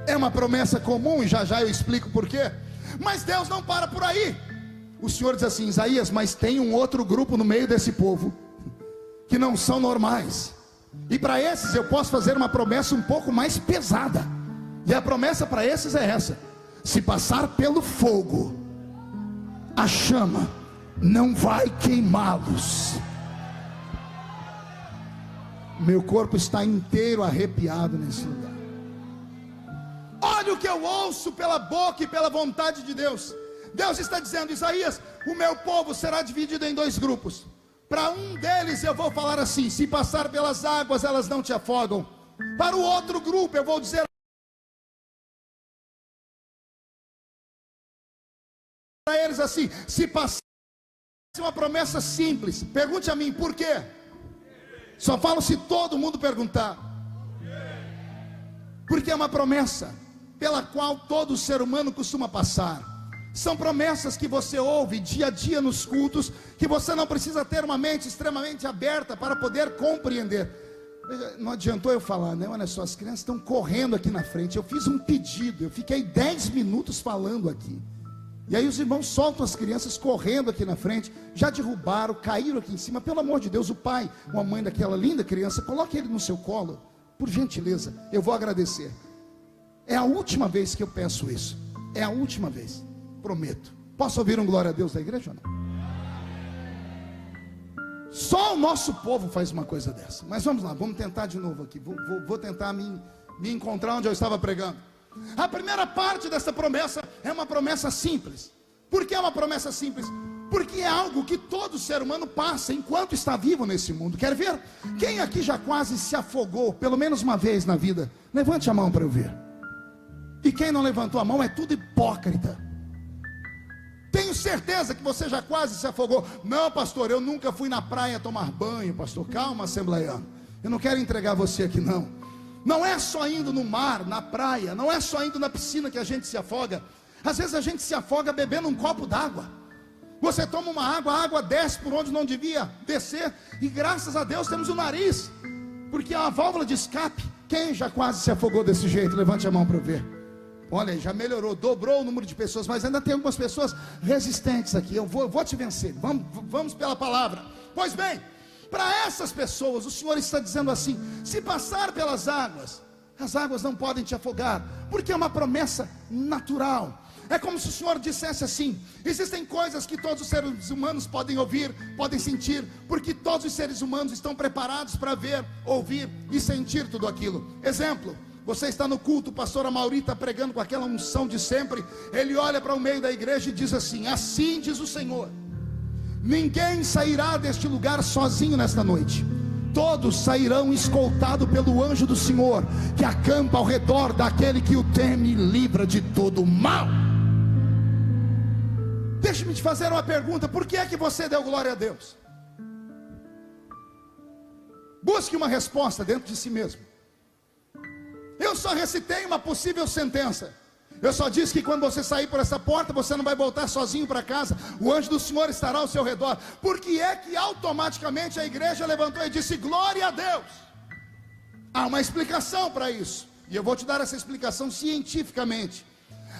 É uma promessa comum, e já já eu explico por quê. Mas Deus não para por aí. O Senhor diz assim: Isaías, mas tem um outro grupo no meio desse povo que não são normais, e para esses eu posso fazer uma promessa um pouco mais pesada. E a promessa para esses é essa: se passar pelo fogo, a chama não vai queimá-los. Meu corpo está inteiro arrepiado nesse lugar. Olha o que eu ouço pela boca e pela vontade de Deus. Deus está dizendo: Isaías, o meu povo será dividido em dois grupos. Para um deles eu vou falar assim: se passar pelas águas, elas não te afogam. Para o outro grupo eu vou dizer para eles assim: se passar, uma promessa simples. Pergunte a mim, por quê? Só falo se todo mundo perguntar. Porque é uma promessa pela qual todo ser humano costuma passar. São promessas que você ouve dia a dia nos cultos, que você não precisa ter uma mente extremamente aberta para poder compreender. Veja, não adiantou eu falar, né? Olha só, as crianças estão correndo aqui na frente. Eu fiz um pedido, eu fiquei 10 minutos falando aqui. E aí os irmãos soltam as crianças correndo aqui na frente. Já derrubaram, caíram aqui em cima. Pelo amor de Deus, o pai ou a mãe daquela linda criança, coloque ele no seu colo, por gentileza, eu vou agradecer. É a última vez que eu peço isso. É a última vez, prometo. Posso ouvir um glória a Deus da igreja ou não? Só o nosso povo faz uma coisa dessa. Mas vamos lá, vamos tentar de novo aqui. Vou tentar me encontrar onde eu estava pregando. A primeira parte dessa promessa é uma promessa simples. Por que é uma promessa simples? Porque é algo que todo ser humano passa enquanto está vivo nesse mundo. Quer ver? Quem aqui já quase se afogou pelo menos uma vez na vida? Levante a mão para eu ver. E quem não levantou a mão é tudo hipócrita. Tenho certeza que você já quase se afogou. Não, pastor, eu nunca fui na praia tomar banho. Pastor, calma, assembleiano, eu não quero entregar você aqui não. Não é só indo no mar, na praia, não é só indo na piscina que a gente se afoga. Às vezes a gente se afoga bebendo um copo d'água. Você toma uma água, a água desce por onde não devia descer, e graças a Deus temos o nariz, porque é uma válvula de escape. Quem já quase se afogou desse jeito? Levante a mão para eu ver. Olha aí, já melhorou, dobrou o número de pessoas, mas ainda tem algumas pessoas resistentes aqui. Eu vou te vencer, vamos pela palavra. Pois bem, para essas pessoas o Senhor está dizendo assim: se passar pelas águas, as águas não podem te afogar, porque é uma promessa natural. É como se o Senhor dissesse assim: existem coisas que todos os seres humanos podem ouvir, podem sentir, porque todos os seres humanos estão preparados para ver, ouvir e sentir tudo aquilo. Exemplo: você está no culto, o pastor Amaury está pregando com aquela unção de sempre. Ele olha para o meio da igreja e diz assim: assim diz o Senhor, ninguém sairá deste lugar sozinho nesta noite. todos sairão escoltados pelo anjo do Senhor, que acampa ao redor daquele que o teme e livra de todo mal. Deixe-me te fazer uma pergunta: por que é que você deu glória a Deus? Busque uma resposta dentro de si mesmo. Eu só recitei uma possível sentença. Eu só disse que quando você sair por essa porta, você não vai voltar sozinho para casa. O anjo do Senhor estará ao seu redor. Por que é que automaticamente a igreja levantou e disse glória a Deus? Há uma explicação para isso, e eu vou te dar essa explicação cientificamente.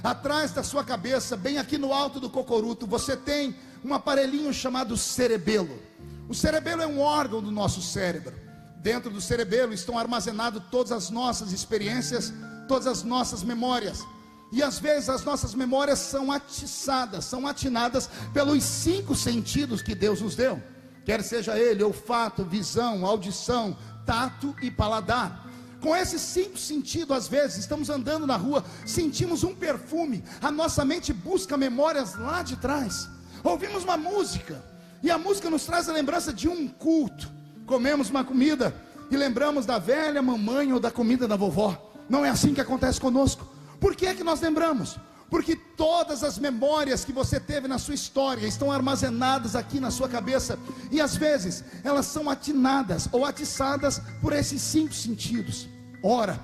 Atrás da sua cabeça, bem aqui no alto do cocoruto, você tem um aparelhinho chamado cerebelo. O cerebelo é um órgão do nosso cérebro. Dentro do cerebelo estão armazenadas todas as nossas experiências, todas as nossas memórias. E às vezes as nossas memórias são atiçadas, são atinadas pelos 5 sentidos que Deus nos deu. Quer seja ele olfato, visão, audição, tato e paladar. Com esses 5 sentidos, às vezes, estamos andando na rua, sentimos um perfume, a nossa mente busca memórias lá de trás. Ouvimos uma música, e a música nos traz a lembrança de um culto. Comemos uma comida, e lembramos da velha mamãe ou da comida da vovó. Não é assim que acontece conosco. Por que é que nós lembramos? Porque todas as memórias que você teve na sua história estão armazenadas aqui na sua cabeça, e às vezes elas são atinadas ou atiçadas por esses 5 sentidos. Ora,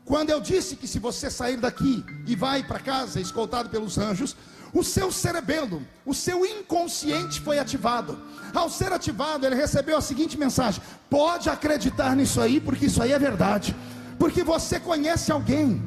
quando eu disse que se você sair daqui e vai para casa escoltado pelos anjos, o seu cerebelo, o seu inconsciente foi ativado. Ao ser ativado, ele recebeu a seguinte mensagem: pode acreditar nisso aí, porque isso aí é verdade. Porque você conhece alguém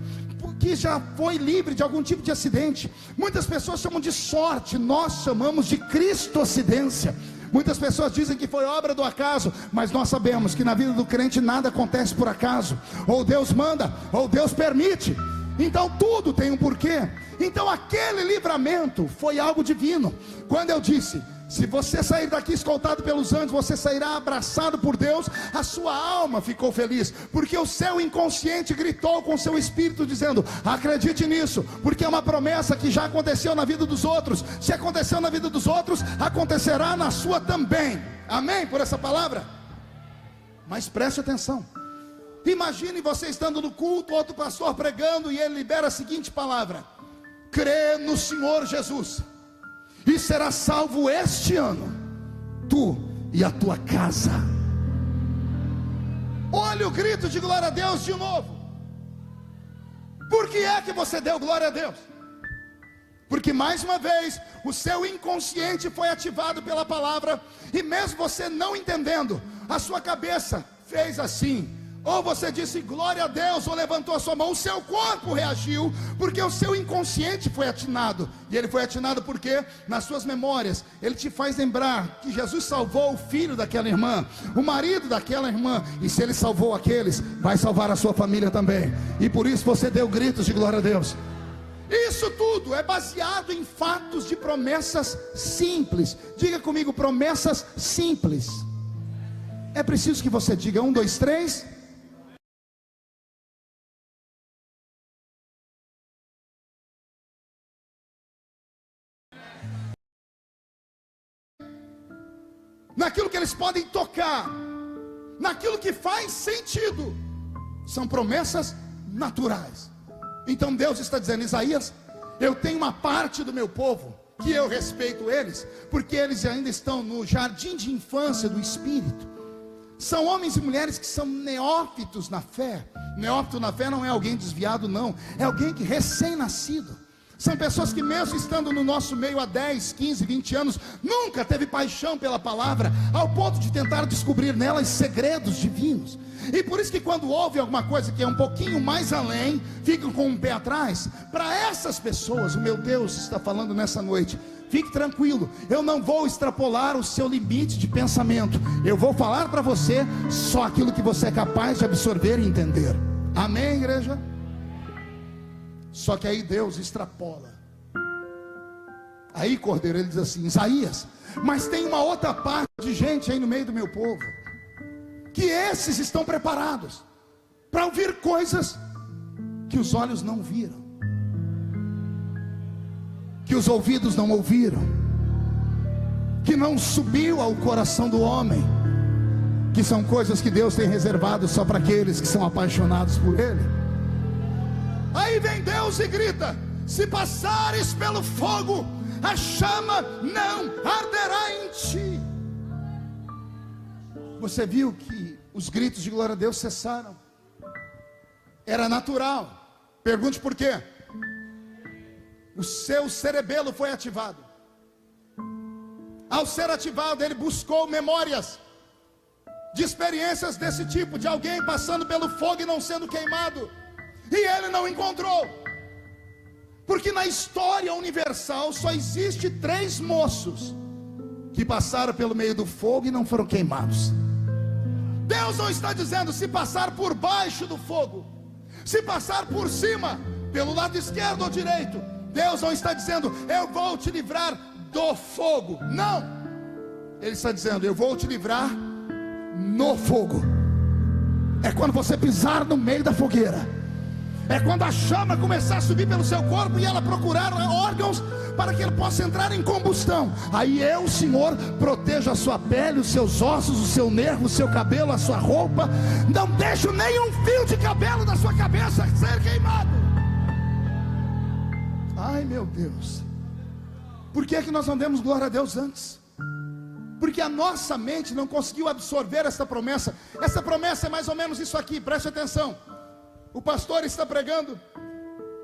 que já foi livre de algum tipo de acidente. Muitas pessoas chamam de sorte, nós chamamos de cristocidência. Muitas pessoas dizem que foi obra do acaso, mas nós sabemos que na vida do crente nada acontece por acaso. Ou Deus manda, ou Deus permite. Então tudo tem um porquê. Então aquele livramento foi algo divino. Quando eu disse, se você sair daqui escoltado pelos anjos, você sairá abraçado por Deus, a sua alma ficou feliz, porque o seu inconsciente gritou com o seu espírito dizendo, acredite nisso, porque é uma promessa que já aconteceu na vida dos outros. Se aconteceu na vida dos outros, acontecerá na sua também. Amém por essa palavra? Mas preste atenção. Imagine você estando no culto, outro pastor pregando, e ele libera a seguinte palavra: crê no Senhor Jesus e será salvo este ano, tu e a tua casa. Olha o grito de glória a Deus de novo. Por que é que você deu glória a Deus? Porque mais uma vez o seu inconsciente foi ativado pela palavra, e mesmo você não entendendo, a sua cabeça fez assim. Ou você disse glória a Deus, ou levantou a sua mão, o seu corpo reagiu, porque o seu inconsciente foi atinado. E ele foi atinado porque nas suas memórias ele te faz lembrar que Jesus salvou o filho daquela irmã, o marido daquela irmã, e se ele salvou aqueles, vai salvar a sua família também. E por isso você deu gritos de glória a Deus. Isso tudo é baseado em fatos de promessas simples. Diga comigo, promessas simples. É preciso que você diga 1, 2, 3. Naquilo que eles podem tocar, naquilo que faz sentido, são promessas naturais. Então Deus está dizendo, Isaías, eu tenho uma parte do meu povo que eu respeito eles, porque eles ainda estão no jardim de infância do Espírito. São homens e mulheres que são neófitos na fé. Neófito na fé não é alguém desviado, não, é alguém que recém-nascido. São pessoas que mesmo estando no nosso meio há 10, 15, 20 anos, nunca teve paixão pela palavra, ao ponto de tentar descobrir nelas segredos divinos. E por isso que quando ouve alguma coisa que é um pouquinho mais além, ficam com um pé atrás. Para essas pessoas, o meu Deus está falando nessa noite, fique tranquilo, eu não vou extrapolar o seu limite de pensamento. Eu vou falar para você só aquilo que você é capaz de absorver e entender. Amém, igreja? Só que aí Deus extrapola. Aí, Cordeiro, ele diz assim, Isaías, mas tem uma outra parte de gente aí no meio do meu povo, que esses estão preparados para ouvir coisas que os olhos não viram, que os ouvidos não ouviram, que não subiu ao coração do homem, que são coisas que Deus tem reservado só para aqueles que são apaixonados por Ele. Aí vem Deus e grita: se passares pelo fogo, a chama não arderá em ti. Você viu que os gritos de glória a Deus cessaram. Era natural. Pergunte por quê. O seu cerebelo foi ativado. Ao ser ativado, ele buscou memórias de experiências desse tipo, de alguém passando pelo fogo e não sendo queimado, e ele não encontrou. Porque na história universal só existe 3 moços que passaram pelo meio do fogo e não foram queimados. Deus não está dizendo se passar por baixo do fogo, se passar por cima, pelo lado esquerdo ou direito. Deus não está dizendo eu vou te livrar do fogo. Não, Ele está dizendo eu vou te livrar no fogo. É quando você pisar no meio da fogueira, é quando a chama começar a subir pelo seu corpo e ela procurar órgãos para que ele possa entrar em combustão. Aí eu, Senhor, protejo a sua pele, os seus ossos, o seu nervo, o seu cabelo, a sua roupa. Não deixo nenhum fio de cabelo da sua cabeça ser queimado. Ai meu Deus, por que é que nós não demos glória a Deus antes? Porque a nossa mente não conseguiu absorver essa promessa. Essa promessa é mais ou menos isso aqui, preste atenção. O pastor está pregando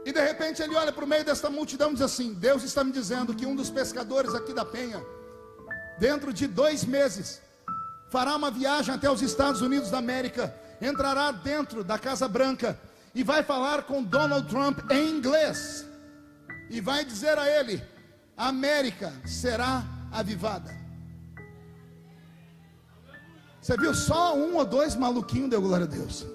e de repente ele olha para o meio desta multidão e diz assim: Deus está me dizendo que um dos pescadores aqui da Penha, dentro de 2 meses, fará uma viagem até os Estados Unidos da América, entrará dentro da Casa Branca e vai falar com Donald Trump em inglês, e vai dizer a ele: a América será avivada. Você viu? Só 1 ou 2 maluquinhos deu glória a Deus.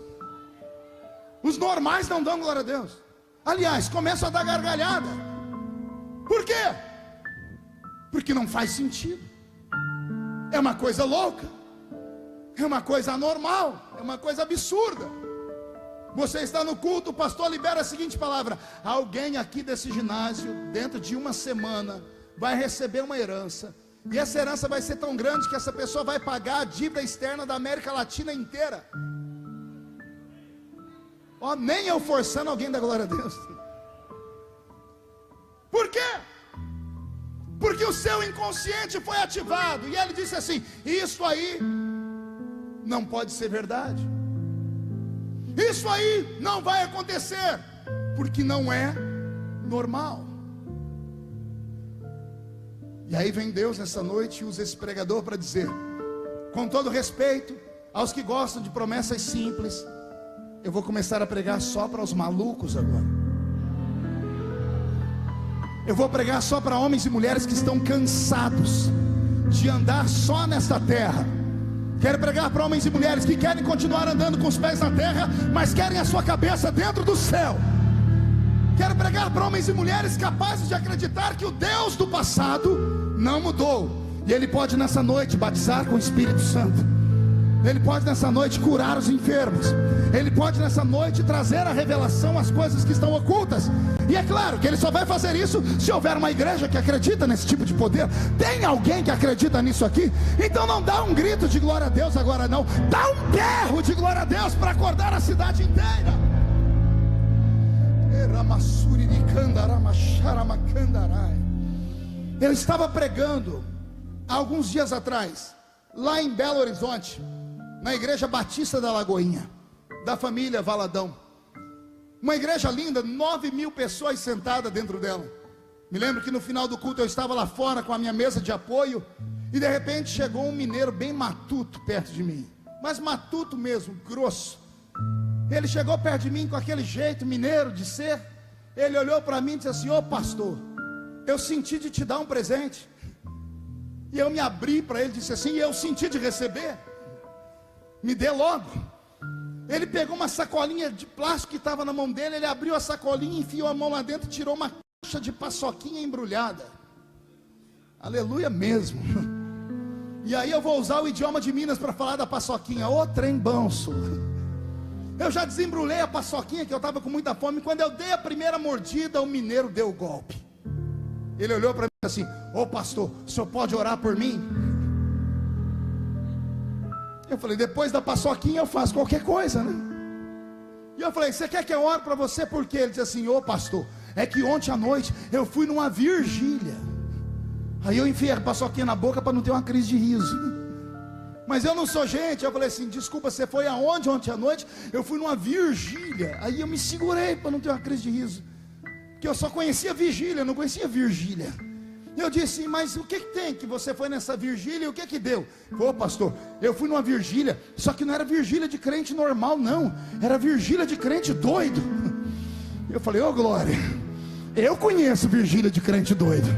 Os normais não dão glória a Deus. Aliás, começam a dar gargalhada. Por quê? Porque não faz sentido. É uma coisa louca, é uma coisa anormal, é uma coisa absurda. Você está no culto, o pastor libera a seguinte palavra: alguém aqui desse ginásio, dentro de 1 semana, vai receber uma herança. E essa herança vai ser tão grande que essa pessoa vai pagar a dívida externa da América Latina inteira. Ó, nem eu forçando alguém da glória a Deus. Por quê? Porque o seu inconsciente foi ativado e ele disse assim: isso aí não pode ser verdade, isso aí não vai acontecer, porque não é normal. E aí vem Deus nessa noite e usa esse pregador para dizer, com todo respeito aos que gostam de promessas simples, eu vou começar a pregar só para os malucos agora. Eu vou pregar só para homens e mulheres que estão cansados de andar só nesta terra. Quero pregar para homens e mulheres que querem continuar andando com os pés na terra, mas querem a sua cabeça dentro do céu. Quero pregar para homens e mulheres capazes de acreditar que o Deus do passado não mudou, e Ele pode nessa noite batizar com o Espírito Santo. Ele pode nessa noite curar os enfermos. Ele pode nessa noite trazer a revelação às coisas que estão ocultas. E é claro que Ele só vai fazer isso se houver uma igreja que acredita nesse tipo de poder. Tem alguém que acredita nisso aqui? Então não dá um grito de glória a Deus agora não, dá um berro de glória a Deus para acordar a cidade inteira. Eu estava pregando há alguns dias atrás lá em Belo Horizonte, na igreja Batista da Lagoinha, da família Valadão. Uma igreja linda, 9.000 pessoas sentadas dentro dela. Me lembro que no final do culto eu estava lá fora com a minha mesa de apoio, e de repente chegou um mineiro bem matuto perto de mim, mas matuto mesmo, grosso. Ele chegou perto de mim com aquele jeito mineiro de ser. Ele olhou para mim e disse assim: ô pastor, eu senti de te dar um presente. E eu me abri para ele, disse assim: eu senti de receber, me dê logo. Ele pegou uma sacolinha de plástico que estava na mão dele. Ele abriu a sacolinha, enfiou a mão lá dentro e tirou uma caixa de paçoquinha embrulhada. Aleluia mesmo. E aí eu vou usar o idioma de Minas para falar da paçoquinha. Ô trem banço. Eu já desembrulhei a paçoquinha, que eu estava com muita fome. Quando eu dei a primeira mordida, o mineiro deu o golpe. Ele olhou para mim assim: ô pastor, o senhor pode orar por mim? Eu falei, depois da paçoquinha eu faço qualquer coisa, né? E eu falei, você quer que eu ore para você? Por quê? Ele disse assim, ô pastor, é que ontem à noite eu fui numa vigília. Aí eu enfiei a paçoquinha na boca para não ter uma crise de riso. Mas eu não sou gente. Eu falei assim, desculpa, você foi aonde ontem à noite? Eu fui numa vigília. Aí eu me segurei para não ter uma crise de riso, porque eu só conhecia vigília, não conhecia Virgília. Eu disse, mas o que tem que você foi nessa vigília e o que deu? Ô pastor, eu fui numa vigília, só que não era vigília de crente normal não, era vigília de crente doido. Eu falei, ô glória, eu conheço vigília de crente doido.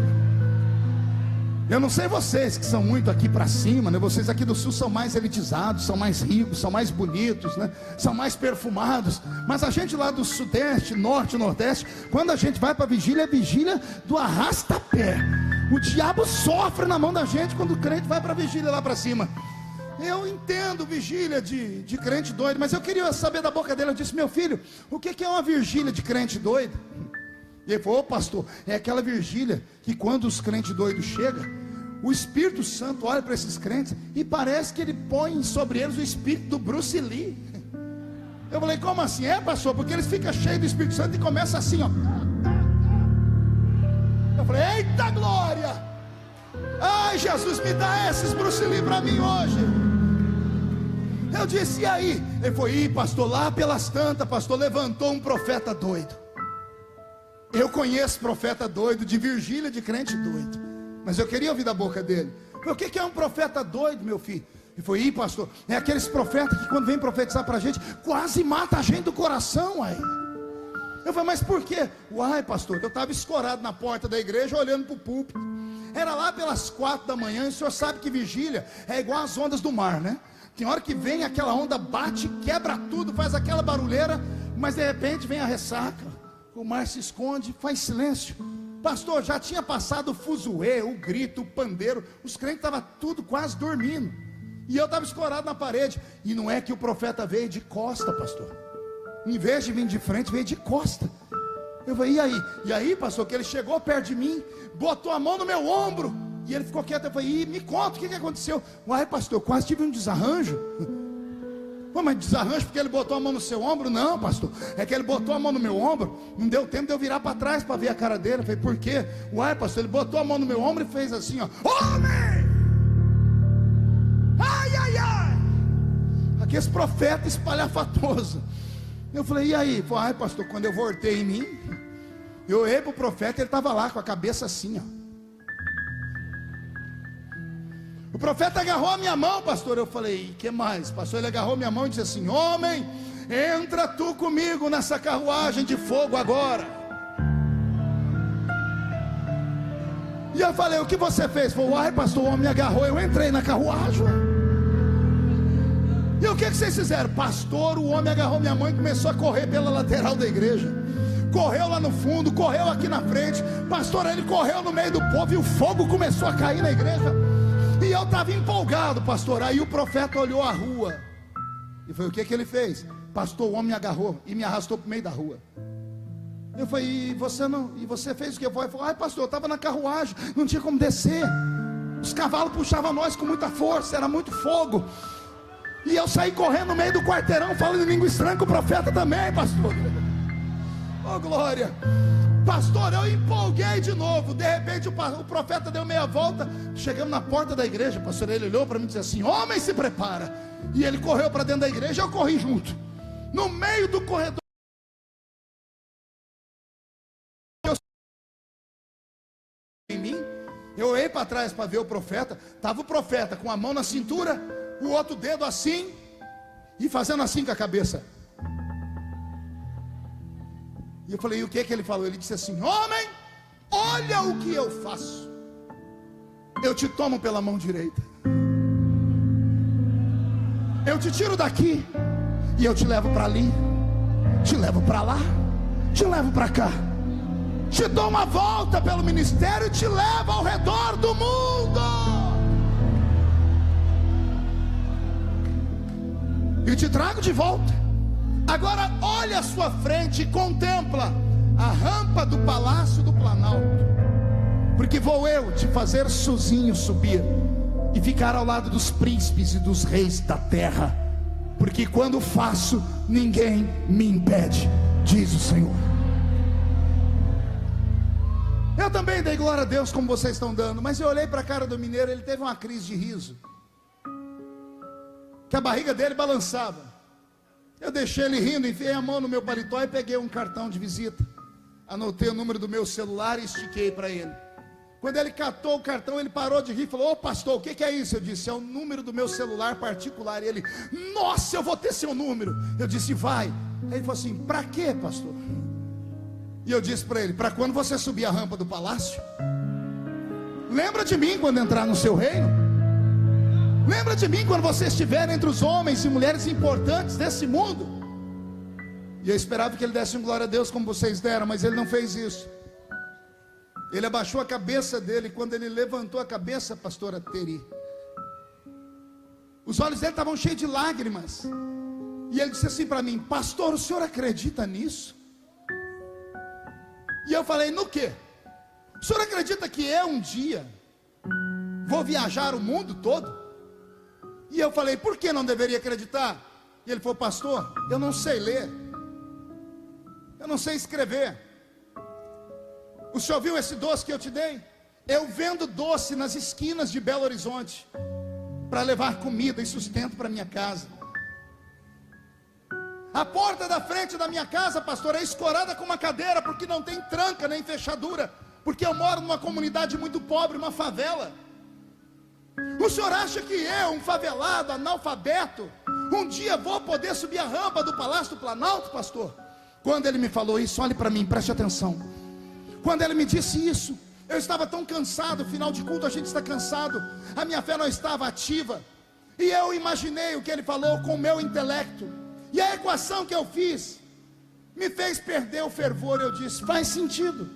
Eu não sei vocês que são muito aqui para cima, né? Vocês aqui do sul são mais elitizados, são mais ricos, são mais bonitos, né? São mais perfumados. Mas a gente lá do sudeste, norte, nordeste, quando a gente vai para vigília, é vigília do arrasta-pé. O diabo sofre na mão da gente quando o crente vai para vigília lá para cima. Eu entendo vigília de crente doido, mas eu queria saber da boca dele. Eu disse, meu filho, o que é uma vigília de crente doido? E ele falou, ô pastor, é aquela vigília que quando os crentes doidos chegam, o Espírito Santo olha para esses crentes e parece que ele põe sobre eles o espírito do Bruce Lee. Eu falei, como assim? É pastor, porque eles ficam cheios do Espírito Santo e começam assim, ó. Eu falei, eita glória, ai Jesus, me dá esses Bruce Lee para mim hoje. Eu disse, e aí? Ele foi, pastor, lá pelas tantas, pastor, levantou um profeta doido. Eu conheço profeta doido, de vigília de crente doido, mas eu queria ouvir da boca dele. O que é um profeta doido, meu filho? Ele foi, pastor, é aqueles profetas que quando vem profetizar para a gente, quase mata a gente do coração aí. Eu falei, mas por quê? Uai pastor, eu estava escorado na porta da igreja, olhando para o púlpito. Era lá pelas 4 da manhã, e o senhor sabe que vigília é igual às ondas do mar, né? Tem hora que vem aquela onda, bate, quebra tudo, faz aquela barulheira, mas de repente vem a ressaca. O mar se esconde, faz silêncio. Pastor, já tinha passado o fuzuê, o grito, o pandeiro. Os crentes estavam tudo quase dormindo. E eu estava escorado na parede. E não é que o profeta veio de costa, pastor. Em vez de vir de frente, veio de costa. Eu falei, e aí? E aí, pastor, que ele chegou perto de mim, botou a mão no meu ombro. E ele ficou quieto. Eu falei, me conta, o que aconteceu? Uai, pastor, eu quase tive um desarranjo. Pô, mas desarranjo porque ele botou a mão no seu ombro? Não, pastor, é que ele botou a mão no meu ombro, não deu tempo de eu virar para trás para ver a cara dele. Eu falei, por quê? Uai, pastor, ele botou a mão no meu ombro e fez assim, ó, homem! Ai, ai, ai! Aqueles profetas espalhafatosos. Eu falei, e aí? Falei, ai, pastor, quando eu voltei em mim, eu olhei para o profeta, ele estava lá com a cabeça assim, ó. O profeta agarrou a minha mão, pastor. Eu falei, que mais? Pastor, ele agarrou minha mão e disse assim, homem, entra tu comigo nessa carruagem de fogo agora. E eu falei, o que você fez? Falei, uai pastor, o homem me agarrou, eu entrei na carruagem. E o que vocês fizeram? Pastor, o homem agarrou minha mão e começou a correr pela lateral da igreja. Correu lá no fundo, correu aqui na frente. Pastor, ele correu no meio do povo e o fogo começou a cair na igreja. E eu estava empolgado, pastor. Aí o profeta olhou a rua e foi, o que ele fez? Pastor, o homem me agarrou e me arrastou para o meio da rua. Eu falei, e você fez o que? Eu falei, ai pastor, eu estava na carruagem, não tinha como descer. Os cavalos puxavam nós com muita força, era muito fogo. E eu saí correndo no meio do quarteirão, falando em língua estranha com o profeta também, pastor. Oh glória. Pastor, eu empolguei de novo. De repente o profeta deu meia volta. Chegamos na porta da igreja, pastor. Ele olhou para mim e disse assim, homem, se prepara. E ele correu para dentro da igreja. Eu corri junto. No meio do corredor, em mim, eu olhei para trás para ver o profeta. Estava o profeta com a mão na cintura, o outro dedo assim e fazendo assim com a cabeça. E eu falei, e o que ele falou? Ele disse assim, homem, olha o que eu faço. Eu te tomo pela mão direita, eu te tiro daqui e eu te levo para ali, te levo para lá, te levo para cá, te dou uma volta pelo ministério e te levo ao redor do mundo. E te trago de volta. Agora olha à sua frente e contempla a rampa do Palácio do Planalto, porque vou eu te fazer sozinho subir. e ficar ao lado dos príncipes e dos reis da terra, porque quando faço, ninguém me impede, diz o Senhor. Eu também dei glória a Deus como vocês estão dando, mas eu olhei para a cara do mineiro, ele teve uma crise de riso, que a barriga dele balançava. Eu deixei ele rindo, enfiei a mão no meu paletó e peguei um cartão de visita, anotei o número do meu celular e estiquei para ele. Quando ele catou o cartão, ele parou de rir e falou: ô pastor, o que é isso? Eu disse: é o número do meu celular particular. E ele: nossa, eu vou ter seu número. Eu disse: vai. Aí ele falou assim: para quê, pastor? E eu disse para ele: para quando você subir a rampa do palácio, lembra de mim quando entrar no seu reino. Lembra de mim quando você estiver entre os homens e mulheres importantes desse mundo. E eu esperava que ele desse um glória a Deus como vocês deram, mas ele não fez isso. Ele abaixou a cabeça dele. Quando ele levantou a cabeça, pastora Teri, os olhos dele estavam cheios de lágrimas. E ele disse assim para mim: pastor, o senhor acredita nisso? E eu falei: no quê? O senhor acredita que eu um dia vou viajar o mundo todo? E eu falei: por que não deveria acreditar? E ele falou: pastor, eu não sei ler, eu não sei escrever. O senhor viu esse doce que eu te dei? Eu vendo doce nas esquinas de Belo Horizonte, para levar comida e sustento para minha casa. A porta da frente da minha casa, pastor, é escorada com uma cadeira, porque não tem tranca nem fechadura, porque eu moro numa comunidade muito pobre, uma favela. O senhor acha que eu, um favelado, analfabeto, um dia vou poder subir a rampa do Palácio do Planalto, pastor? Quando ele me falou isso, olhe para mim, preste atenção. Quando ele me disse isso, eu estava tão cansado. Final de culto a gente está cansado, a minha fé não estava ativa, e eu imaginei o que ele falou com o meu intelecto, e a equação que eu fiz me fez perder o fervor. Eu disse: faz sentido.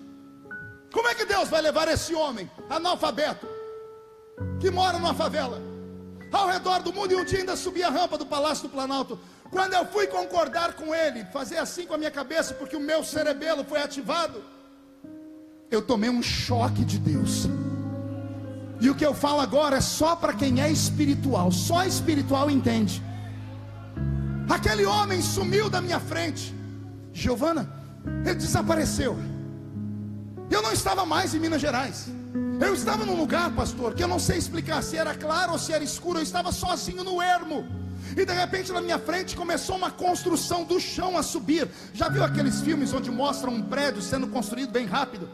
Como é que Deus vai levar esse homem analfabeto, que mora numa favela, ao redor do mundo, e um dia ainda subir a rampa do Palácio do Planalto? Quando eu fui concordar com ele, fazer assim com a minha cabeça, porque o meu cerebelo foi ativado, eu tomei um choque de Deus. E o que eu falo agora é só para quem é espiritual, só espiritual entende. Aquele homem sumiu da minha frente, Giovana, ele desapareceu. Eu não estava mais em Minas Gerais, eu estava num lugar, pastor, que eu não sei explicar se era claro ou se era escuro. Eu estava sozinho no ermo, e de repente na minha frente começou uma construção do chão a subir. Já viu aqueles filmes onde mostram um prédio sendo construído bem rápido?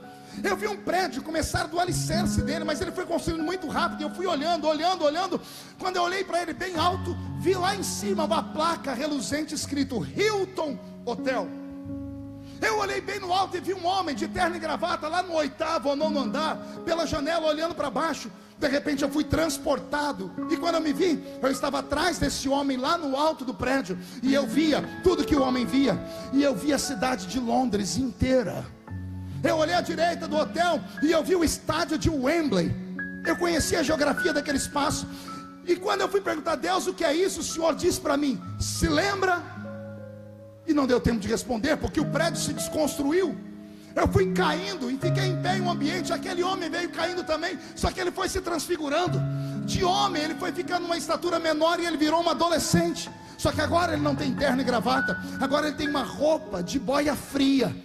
Eu vi um prédio começar do alicerce dele, mas ele foi construindo muito rápido. E eu fui olhando. Quando eu olhei para ele bem alto, vi lá em cima uma placa reluzente escrito Hilton Hotel. Eu olhei bem no alto e vi um homem de terno e gravata lá no 8º ou 9º andar, pela janela olhando para baixo. De repente eu fui transportado, e quando eu me vi, eu estava atrás desse homem lá no alto do prédio, e eu via tudo que o homem via, e eu vi a cidade de Londres inteira. Eu olhei à direita do hotel e eu vi o estádio de Wembley. Eu conhecia a geografia daquele espaço. E quando eu fui perguntar a Deus o que é isso, o Senhor disse para mim: se lembra? E não deu tempo de responder, porque o prédio se desconstruiu. Eu fui caindo e fiquei em pé em um ambiente. Aquele homem veio caindo também, só que ele foi se transfigurando. De homem ele foi ficando uma estatura menor, e ele virou uma adolescente. Só que agora ele não tem terno e gravata, agora ele tem uma roupa de boia fria.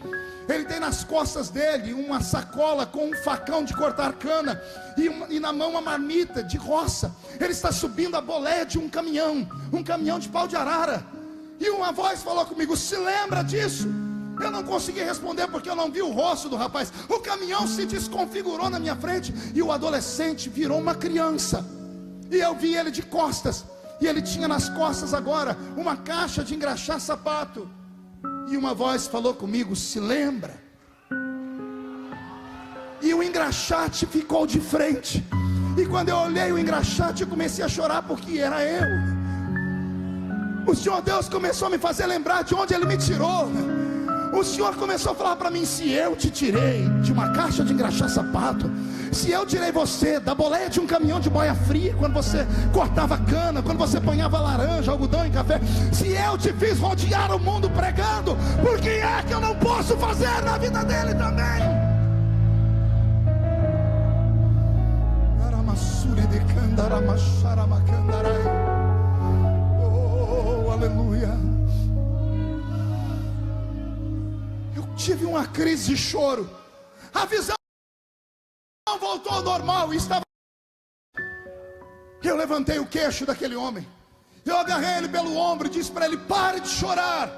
Ele tem nas costas dele uma sacola com um facão de cortar cana, e na mão uma marmita de roça. Ele está subindo a boleia de um caminhão de pau de arara. E uma voz falou comigo: se lembra disso? Eu não consegui responder, porque eu não vi o rosto do rapaz. O caminhão se desconfigurou na minha frente, e o adolescente virou uma criança. E eu vi ele de costas, e ele tinha nas costas agora uma caixa de engraxar sapato. E uma voz falou comigo: se lembra? E o engraxate ficou de frente. E quando eu olhei o engraxate, eu comecei a chorar, porque era eu. O Senhor Deus começou a me fazer lembrar de onde Ele me tirou. O Senhor começou a falar para mim: se eu te tirei de uma caixa de engraxar sapato, se eu tirei você da boleia de um caminhão de boia fria, quando você cortava cana, quando você apanhava laranja, algodão e café, se eu te fiz rodear o mundo pregando, por que é que eu não posso fazer na vida dele também? Oh, aleluia. Eu tive uma crise de choro. A visão voltou ao normal e estava. Eu levantei o queixo daquele homem. Eu agarrei ele pelo ombro e disse para ele: pare de chorar.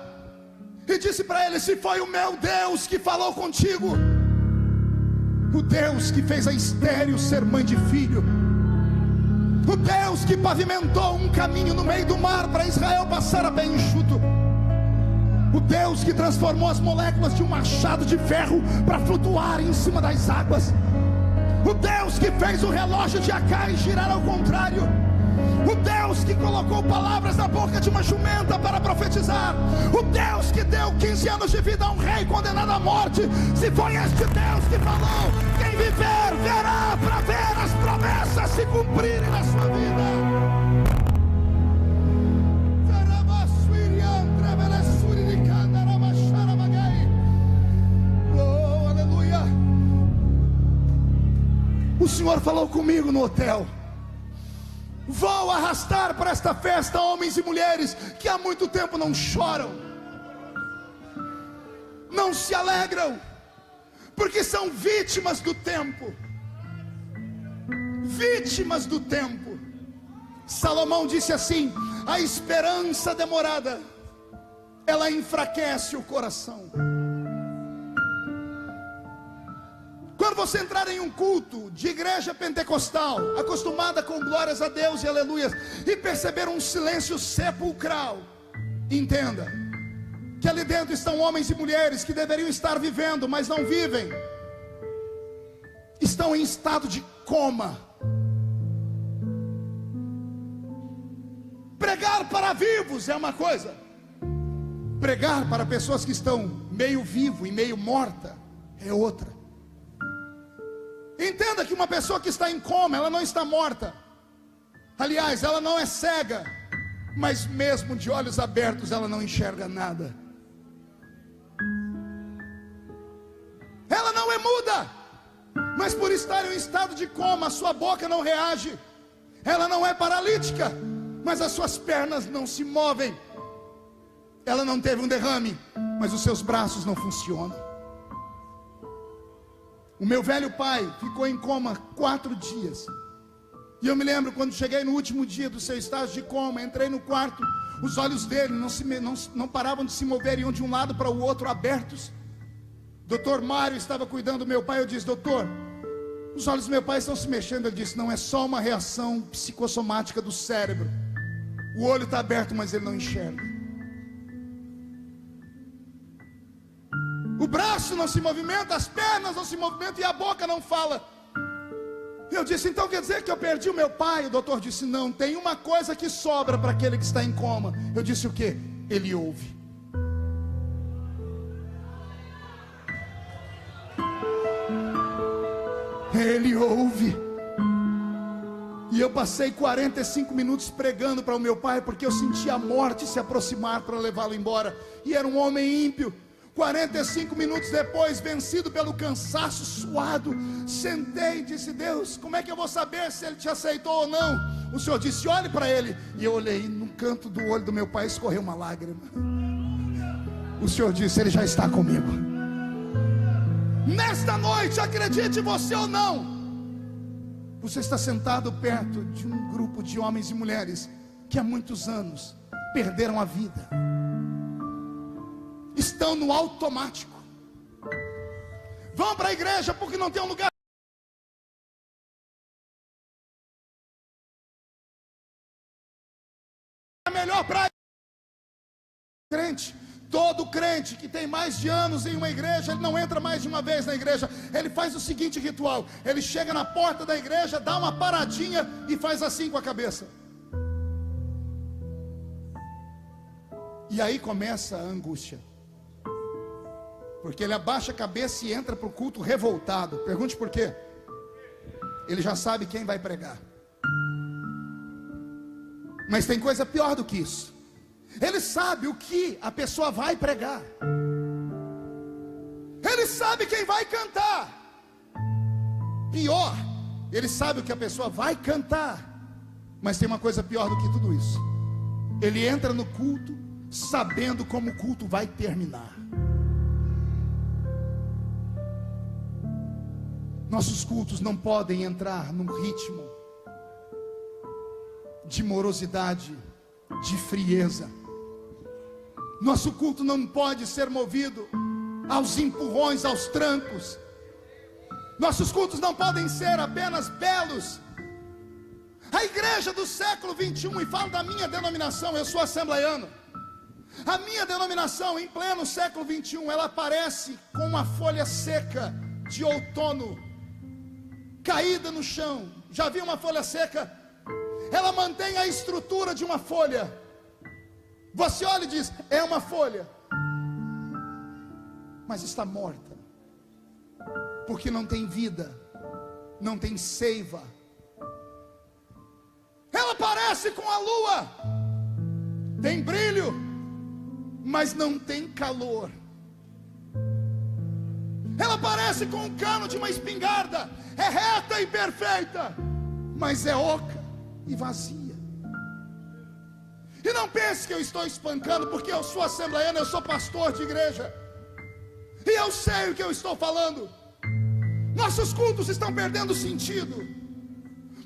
E disse para ele: se foi o meu Deus que falou contigo, o Deus que fez a estéril ser mãe de filho, o Deus que pavimentou um caminho no meio do mar para Israel passar a pé enxuto, o Deus que transformou as moléculas de um machado de ferro para flutuar em cima das águas, o Deus que fez o relógio de Acai girar ao contrário, o Deus que colocou palavras na boca de uma jumenta para profetizar, o Deus que deu 15 anos de vida a um rei condenado à morte. Se foi este Deus que falou, quem viver verá para ver as promessas se cumprirem na sua vida. Oh, aleluia. O Senhor falou comigo no hotel: vou arrastar para esta festa homens e mulheres que há muito tempo não choram, não se alegram, porque são vítimas do tempo. Vítimas do tempo. Salomão disse assim: a esperança demorada, ela enfraquece o coração. Quando você entrar em um culto de igreja pentecostal, acostumada com glórias a Deus e aleluias, e perceber um silêncio sepulcral, entenda que ali dentro estão homens e mulheres que deveriam estar vivendo, mas não vivem, estão em estado de coma. Pregar para vivos é uma coisa, pregar para pessoas que estão meio vivo e meio morta é outra. Entenda que uma pessoa que está em coma, ela não está morta. Aliás, ela não é cega, mas mesmo de olhos abertos ela não enxerga nada. Ela não é muda, mas por estar em um estado de coma, a sua boca não reage. Ela não é paralítica, mas as suas pernas não se movem. Ela não teve um derrame, mas os seus braços não funcionam. O meu velho pai ficou em coma 4 dias. E eu me lembro quando cheguei no último dia do seu estágio de coma, entrei no quarto, os olhos dele não paravam de se mover, iam de um lado para o outro abertos. Doutor Mário estava cuidando do meu pai. Eu disse: doutor, os olhos do meu pai estão se mexendo. Ele disse: não, é só uma reação psicossomática do cérebro. O olho está aberto, mas ele não enxerga. O braço não se movimenta, as pernas não se movimentam e a boca não fala. Eu disse: então quer dizer que eu perdi o meu pai? O doutor disse: não, tem uma coisa que sobra para aquele que está em coma. Eu disse: o que? Ele ouve. Ele ouve. E eu passei 45 minutos pregando para o meu pai, porque eu sentia a morte se aproximar para levá-lo embora. E era um homem ímpio. 45 minutos depois, vencido pelo cansaço, suado, sentei e disse: Deus, como é que eu vou saber se ele te aceitou ou não? O Senhor disse: olhe para ele. E eu olhei, no canto do olho do meu pai escorreu uma lágrima. O Senhor disse: ele já está comigo. Nesta noite, acredite você ou não, você está sentado perto de um grupo de homens e mulheres que há muitos anos perderam a vida, estão no automático, vão para a igreja porque não tem um lugar melhor para crente. Todo crente que tem mais de anos em uma igreja, ele não entra mais de uma vez na igreja. Ele faz o seguinte ritual: ele chega na porta da igreja, dá uma paradinha e faz assim com a cabeça. E aí começa a angústia, porque ele abaixa a cabeça e entra para o culto revoltado. Pergunte por quê? Ele já sabe quem vai pregar. Mas tem coisa pior do que isso. Ele sabe o que a pessoa vai pregar. Ele sabe quem vai cantar. Pior, ele sabe o que a pessoa vai cantar. Mas tem uma coisa pior do que tudo isso: ele entra no culto sabendo como o culto vai terminar. Nossos cultos não podem entrar num ritmo de morosidade, de frieza. Nosso culto não pode ser movido aos empurrões, aos trancos. Nossos cultos não podem ser apenas belos. A igreja do século 21, e falo da minha denominação, eu sou assembleiano. A minha denominação, em pleno século 21, ela parece com uma folha seca de outono, caída no chão. Já viu uma folha seca? Ela mantém a estrutura de uma folha. Você olha e diz, é uma folha, mas está morta, porque não tem vida, não tem seiva. Ela parece com a lua, tem brilho, mas não tem calor. Ela parece com o cano de uma espingarda, é reta e perfeita, mas é oca e vazia. E não pense que eu estou espancando, porque eu sou assembleiano, eu sou pastor de igreja, e eu sei o que eu estou falando. Nossos cultos estão perdendo sentido,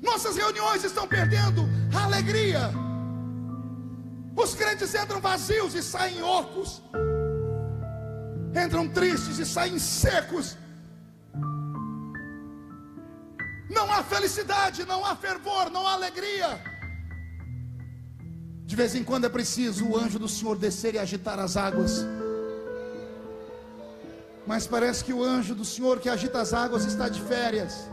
nossas reuniões estão perdendo a alegria. Os crentes entram vazios e saem ocos, entram tristes e saem secos. Não há felicidade, não há fervor, não há alegria. De vez em quando é preciso o anjo do Senhor descer e agitar as águas. Mas parece que o anjo do Senhor que agita as águas está de férias.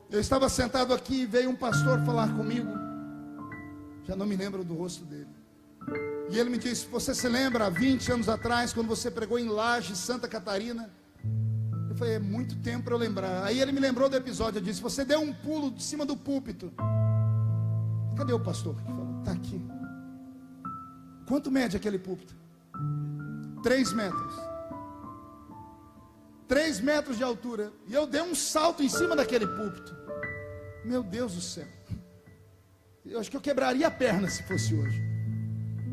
Eu estava sentado aqui e veio um pastor falar comigo. Já não me lembro do rosto dele. E ele me disse, você se lembra há 20 anos atrás, quando você pregou em Laje, Santa Catarina? Eu falei, é muito tempo para eu lembrar. Aí ele me lembrou do episódio, eu disse, você deu um pulo de cima do púlpito. Cadê o pastor que falou? Está aqui. Quanto mede aquele púlpito? 3 metros. 3 metros de altura. E eu dei um salto em cima daquele púlpito. Meu Deus do céu. Eu acho que eu quebraria a perna se fosse hoje.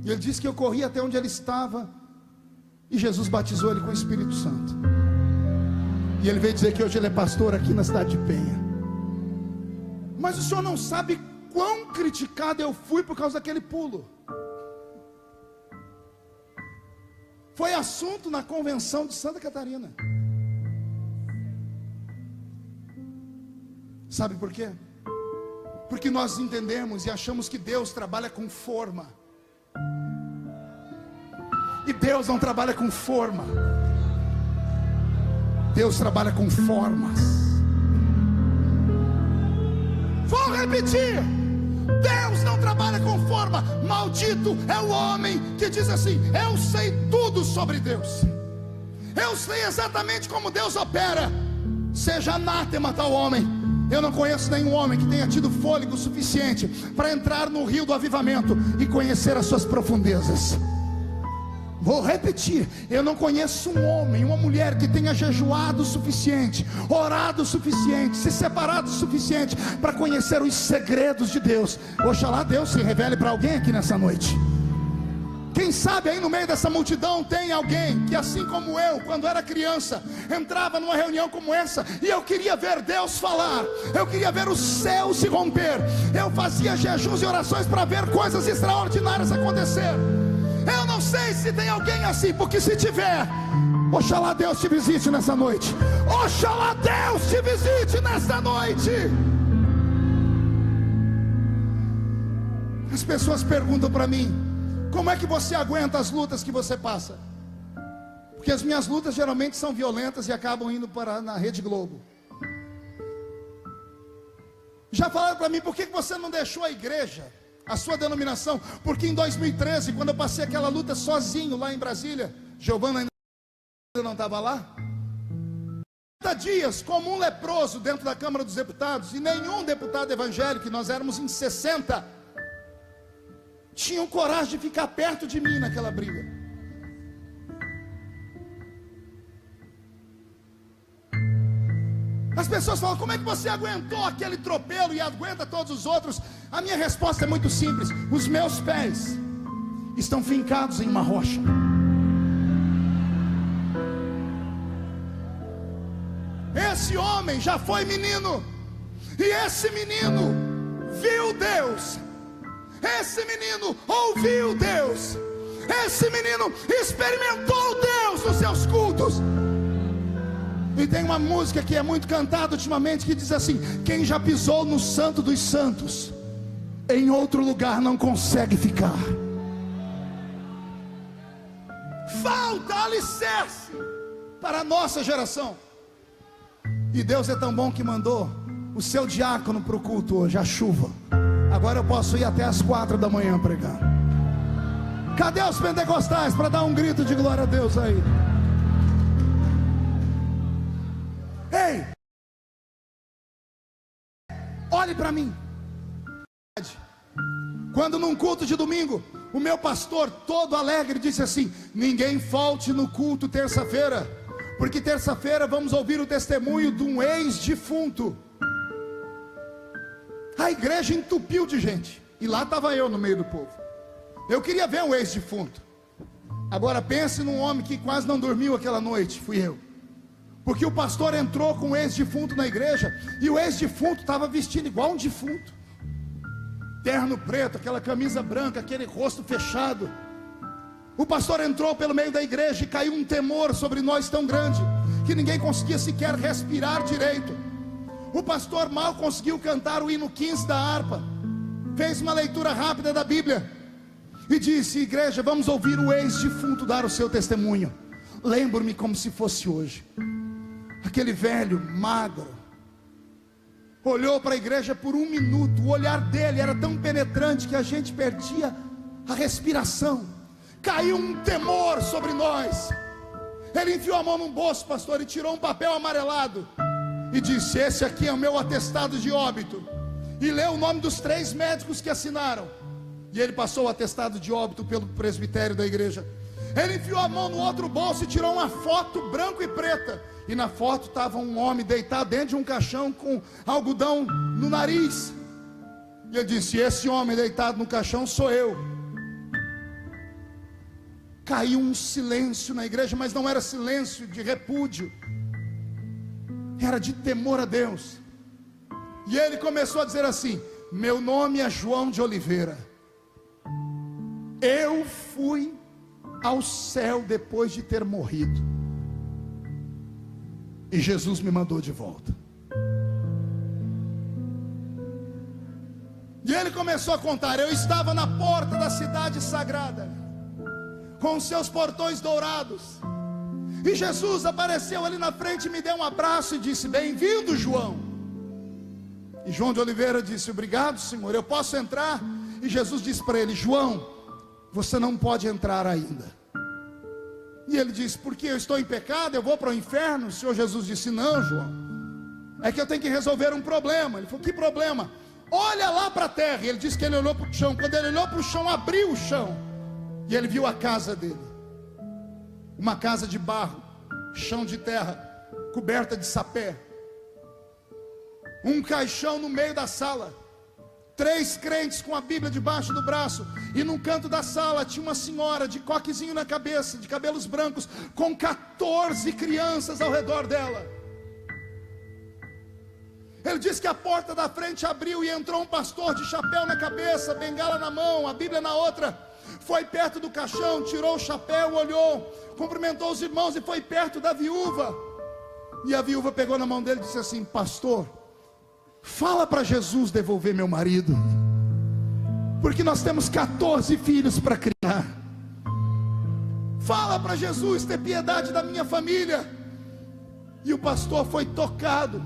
E ele disse que eu corri até onde ele estava. E Jesus batizou ele com o Espírito Santo. E ele veio dizer que hoje ele é pastor aqui na cidade de Penha. Mas o senhor não sabe quão criticado eu fui por causa daquele pulo. Foi assunto na convenção de Santa Catarina. Sabe por quê? Porque nós entendemos e achamos que Deus trabalha com forma. E Deus não trabalha com forma. Deus trabalha com formas. Vou repetir: Deus não trabalha com forma. Maldito é o homem que diz assim: eu sei tudo sobre Deus, eu sei exatamente como Deus opera. Seja anátema tal homem. Eu não conheço nenhum homem que tenha tido fôlego suficiente para entrar no rio do avivamento e conhecer as suas profundezas. Vou repetir: eu não conheço um homem, uma mulher que tenha jejuado o suficiente, orado o suficiente, se separado o suficiente para conhecer os segredos de Deus. Oxalá Deus se revele para alguém aqui nessa noite. Quem sabe aí no meio dessa multidão tem alguém que, assim como eu, quando era criança, entrava numa reunião como essa e eu queria ver Deus falar, eu queria ver o céu se romper, eu fazia jejuns e orações para ver coisas extraordinárias acontecer. Eu não sei se tem alguém assim, porque se tiver, oxalá Deus te visite nessa noite. Oxalá Deus te visite nessa noite. As pessoas perguntam para mim: como é que você aguenta as lutas que você passa? Porque as minhas lutas geralmente são violentas e acabam indo para na Rede Globo. Já falaram para mim: por que você não deixou a igreja, a sua denominação? Porque em 2013, quando eu passei aquela luta sozinho lá em Brasília, Giovana ainda não estava lá. 30 dias como um leproso dentro da Câmara dos Deputados, e nenhum deputado evangélico, que nós éramos em 60, tinham coragem de ficar perto de mim naquela briga. As pessoas falam: como é que você aguentou aquele tropelo e aguenta todos os outros? A minha resposta é muito simples: os meus pés estão fincados em uma rocha. Esse homem já foi menino, e esse menino viu Deus, esse menino ouviu Deus, esse menino experimentou Deus nos seus cultos. E tem uma música que é muito cantada ultimamente que diz assim: quem já pisou no Santo dos Santos, em outro lugar não consegue ficar. Falta alicerce para a nossa geração. E Deus é tão bom que mandou o seu diácono para o culto hoje, a chuva. Agora eu posso ir até as 4 da manhã pregando. Cadê os pentecostais para dar um grito de glória a Deus aí? Ei, olhe para mim. Quando num culto de domingo, o meu pastor todo alegre disse assim: ninguém falte no culto terça-feira, porque terça-feira vamos ouvir o testemunho de um ex-defunto. A igreja entupiu de gente, e lá estava eu no meio do povo. Eu queria ver um ex-defunto. Agora pense num homem que quase não dormiu aquela noite. Fui eu. Porque o pastor entrou com um ex-defunto na igreja, e o ex-defunto estava vestido igual um defunto, terno preto, aquela camisa branca, aquele rosto fechado. O pastor entrou pelo meio da igreja e caiu um temor sobre nós tão grande que ninguém conseguia sequer respirar direito. O pastor mal conseguiu cantar o hino 15 da harpa, fez uma leitura rápida da Bíblia e disse: igreja, vamos ouvir o ex-defunto dar o seu testemunho. Lembro-me como se fosse hoje. Aquele velho, magro, olhou para a igreja por um minuto. O olhar dele era tão penetrante que a gente perdia a respiração. Caiu um temor sobre nós. Ele enfiou a mão num bolso, pastor, e tirou um papel amarelado e disse: esse aqui é o meu atestado de óbito. E leu o nome dos 3 médicos que assinaram. E ele passou o atestado de óbito pelo presbitério da igreja. Ele enfiou a mão no outro bolso e tirou uma foto branco e preta. E na foto estava um homem deitado dentro de um caixão com algodão no nariz. E ele disse: esse homem deitado no caixão sou eu. Caiu um silêncio na igreja, mas não era silêncio de repúdio, era de temor a Deus. E ele começou a dizer assim: meu nome é João de Oliveira. Eu fui ao céu depois de ter morrido, e Jesus me mandou de volta. E ele começou a contar: eu estava na porta da cidade sagrada, com seus portões dourados, e Jesus apareceu ali na frente, me deu um abraço e disse: bem-vindo, João. E João de Oliveira disse: obrigado, Senhor, eu posso entrar? E Jesus disse para ele: João, você não pode entrar ainda. E ele disse: porque eu estou em pecado, eu vou para o inferno? O Senhor Jesus disse: não, João, é que eu tenho que resolver um problema. Ele falou: que problema? Olha lá para a terra. E ele disse que ele olhou para o chão. Quando ele olhou para o chão, abriu o chão, e ele viu a casa dele, uma casa de barro, chão de terra, coberta de sapé, um caixão no meio da sala, 3 crentes com a Bíblia debaixo do braço, e num canto da sala tinha uma senhora de coquezinho na cabeça, de cabelos brancos, com 14 crianças ao redor dela. Ele disse que a porta da frente abriu e entrou um pastor de chapéu na cabeça, bengala na mão, a Bíblia na outra. Foi perto do caixão, tirou o chapéu, olhou, cumprimentou os irmãos e foi perto da viúva. E a viúva pegou na mão dele e disse assim: pastor, fala para Jesus devolver meu marido, porque nós temos 14 filhos para criar. Fala para Jesus ter piedade da minha família. E o pastor foi tocado,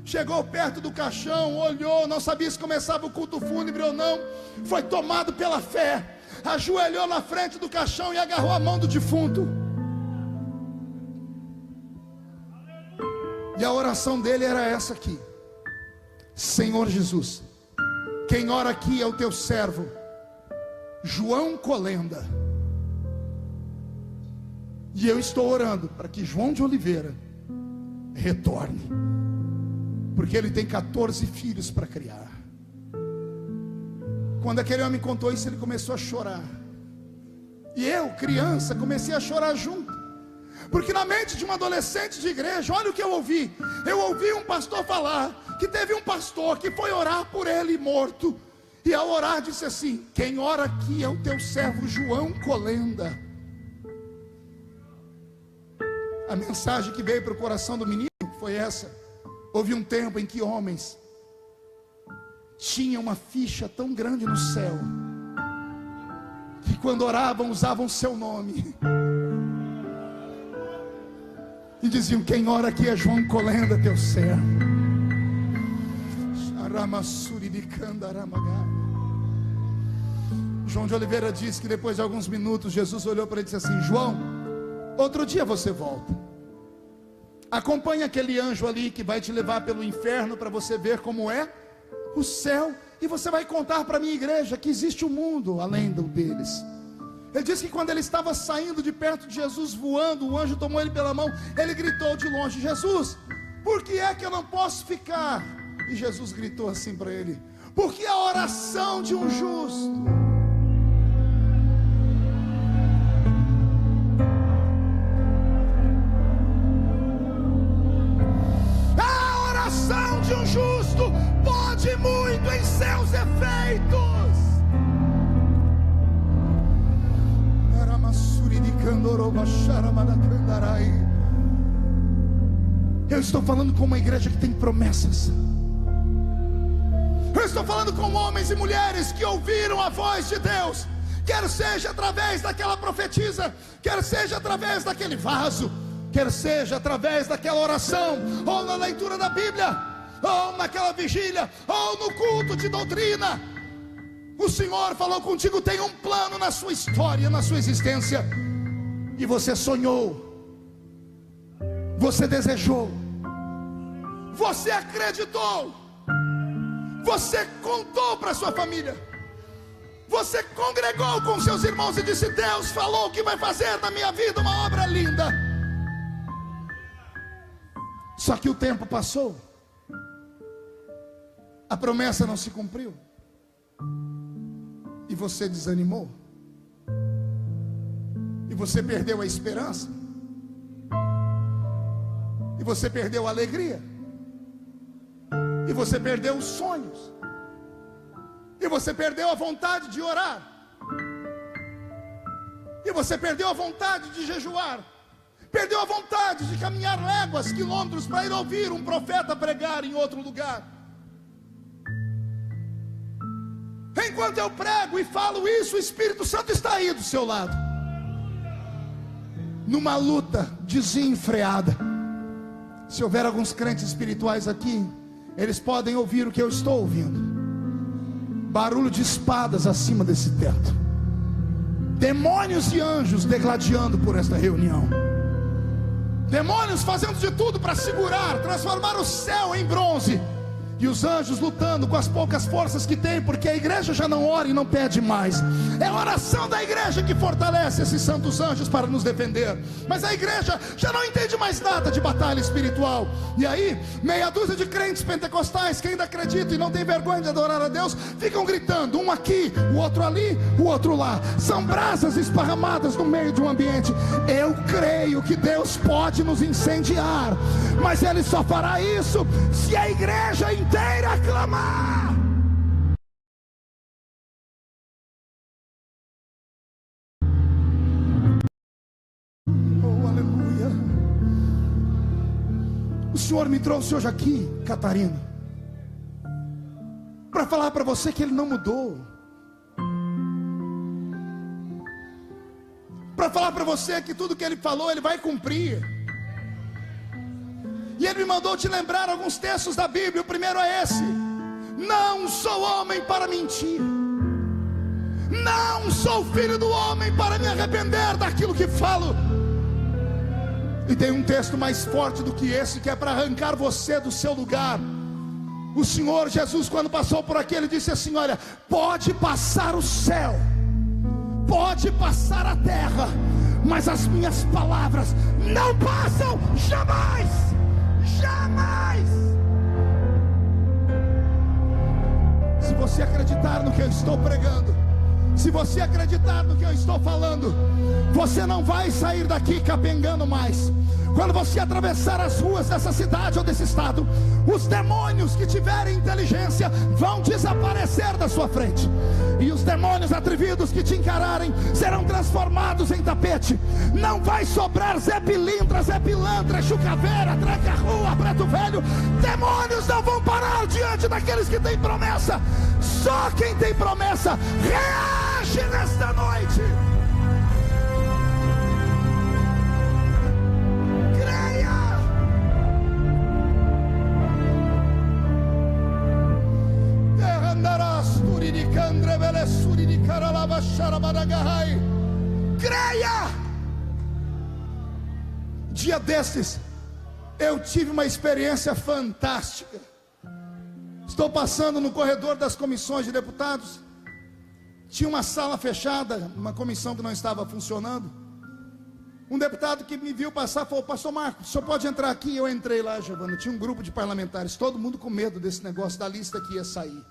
chegou perto do caixão, olhou, não sabia se começava o culto fúnebre ou não, foi tomado pela fé, ajoelhou na frente do caixão e agarrou a mão do defunto. E a oração dele era essa aqui: Senhor Jesus, quem ora aqui é o teu servo João Colenda, e eu estou orando para que João de Oliveira retorne. porque ele tem 14 filhos para criar. Quando aquele homem contou isso, ele começou a chorar. E eu, criança, comecei a chorar junto. Porque na mente de um adolescente de igreja, olha o que eu ouvi. Eu ouvi um pastor falar que teve um pastor que foi orar por ele morto. E ao orar disse assim: quem ora aqui é o teu servo João Colenda. A mensagem que veio para o coração do menino foi essa. Houve um tempo em que homens tinham uma ficha tão grande no céu, que quando oravam usavam seu nome e diziam: quem ora aqui é João Colenda, teu servo. João de Oliveira diz que depois de alguns minutos Jesus olhou para ele e disse assim: João, outro dia você volta, acompanha aquele anjo ali que vai te levar pelo inferno para você ver como é o céu, e você vai contar para a minha igreja que existe um mundo além do deles. Ele disse que quando ele estava saindo de perto de Jesus voando, o anjo tomou ele pela mão, ele gritou de longe: Jesus, por que é que eu não posso ficar? E Jesus gritou assim para ele: porque a oração de um justo de um justo pode muito em seus efeitos. Eu estou falando com uma igreja que tem promessas. Eu estou falando com homens e mulheres que ouviram a voz de Deus, quer seja através daquela profetisa, quer seja através daquele vaso, quer seja através daquela oração, ou na leitura da Bíblia, ou naquela vigília, ou no culto de doutrina. O Senhor falou contigo, tem um plano na sua história, na sua existência, e você sonhou, você desejou, você acreditou, você contou para sua família, você congregou com seus irmãos e disse: Deus falou que vai fazer na minha vida uma obra linda. Só que o tempo passou, a promessa não se cumpriu, e você desanimou, e você perdeu a esperança, e você perdeu a alegria, e você perdeu os sonhos, e você perdeu a vontade de orar, e você perdeu a vontade de jejuar, perdeu a vontade de caminhar léguas, quilômetros para ir ouvir um profeta pregar em outro lugar. Enquanto eu prego e falo isso, o Espírito Santo está aí do seu lado, numa luta desenfreada. Se houver alguns crentes espirituais aqui, eles podem ouvir o que eu estou ouvindo: barulho de espadas acima desse teto, demônios e anjos degladiando por esta reunião, demônios fazendo de tudo para segurar, transformar o céu em bronze, e os anjos lutando com as poucas forças que tem, porque a igreja já não ora e não pede mais. É a oração da igreja que fortalece esses santos anjos para nos defender. Mas a igreja já não entende mais nada de batalha espiritual. E aí, meia dúzia de crentes pentecostais que ainda acreditam e não tem vergonha de adorar a Deus, ficam gritando, um aqui, o outro ali, o outro lá. São brasas esparramadas no meio de um ambiente. Eu creio que Deus pode nos incendiar, mas Ele só fará isso se a igreja inteira clamar. Oh, aleluia. O Senhor me trouxe hoje aqui, Catarina, para falar para você que Ele não mudou, para falar para você que tudo que Ele falou Ele vai cumprir. E Ele me mandou te lembrar alguns textos da Bíblia. O primeiro é esse: não sou homem para mentir, não sou filho do homem para me arrepender daquilo que falo. E tem um texto mais forte do que esse, que é para arrancar você do seu lugar. O Senhor Jesus, quando passou por aqui, Ele disse assim: olha, pode passar o céu, pode passar a terra, mas as minhas palavras não passam jamais. Jamais. você acreditar no que eu estou pregando, se você acreditar no que eu estou falando, você não vai sair daqui capengando mais. Quando você atravessar as ruas dessa cidade ou desse estado, os demônios que tiverem inteligência vão desaparecer da sua frente, e os demônios atrevidos que te encararem serão transformados em tapete. Não vai sobrar Zé Pilintra, Zé Pilantra, Chucaveira, Tranca-Rua, Preto Velho. Demônios não vão parar diante daqueles que têm promessa. Só quem tem promessa reage nesta noite. Creia! Dia desses eu tive uma experiência fantástica. Estou passando no corredor das comissões de deputados. Tinha uma sala fechada, uma comissão que não estava funcionando. Um deputado que me viu passar falou: pastor Marcos, o senhor pode entrar aqui? Eu entrei lá, Giovana. Tinha um grupo de parlamentares, todo mundo com medo desse negócio, da lista que ia sair.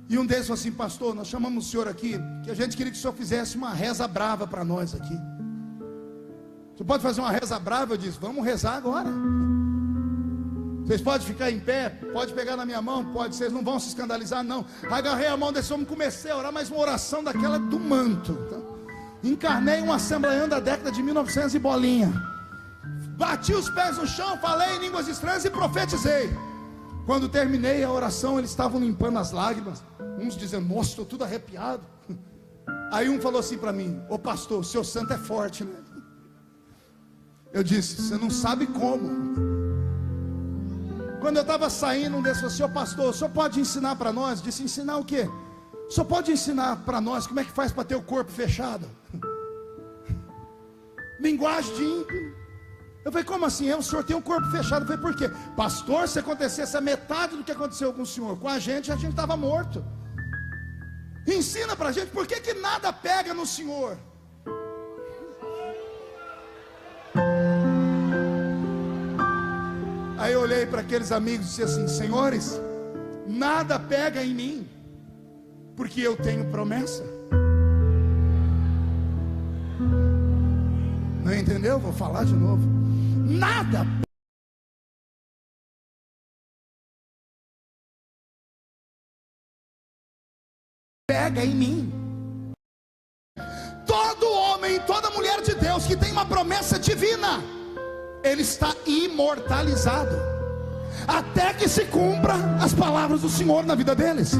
E um deles falou assim: pastor, nós chamamos o senhor aqui, que a gente queria que o senhor fizesse uma reza brava para nós aqui. O senhor pode fazer uma reza brava? Eu disse: vamos rezar agora. Vocês podem ficar em pé, pode pegar na minha mão, pode, vocês não vão se escandalizar não. Agarrei a mão desse homem, comecei a orar, mas uma oração daquela do manto. Encarnei um assembleiano da década de 1900 e bolinha. Bati os pés no chão, falei em línguas estranhas e profetizei. Quando terminei a oração, eles estavam limpando as lágrimas, uns dizendo: nossa, estou tudo arrepiado. Aí um falou assim para mim: ô pastor, o seu santo é forte, né? Eu disse: você não sabe como. Quando eu estava saindo, um desses falou assim: ô pastor, o senhor pode ensinar para nós? Eu disse: ensinar o quê? O senhor pode ensinar para nós como é que faz para ter o corpo fechado? Linguagem de ímpio. Eu falei: como assim? O senhor tem um corpo fechado? Eu falei: por quê? Pastor, se acontecesse a metade do que aconteceu com o senhor, com a gente estava morto. Ensina para a gente por que nada pega no senhor. Aí eu olhei para aqueles amigos e disse assim: senhores, nada pega em mim, porque eu tenho promessa. Não entendeu? Vou falar de novo. Nada pega em mim. Todo homem, toda mulher de Deus que tem uma promessa divina, ele está imortalizado até que se cumpra as palavras do Senhor na vida deles.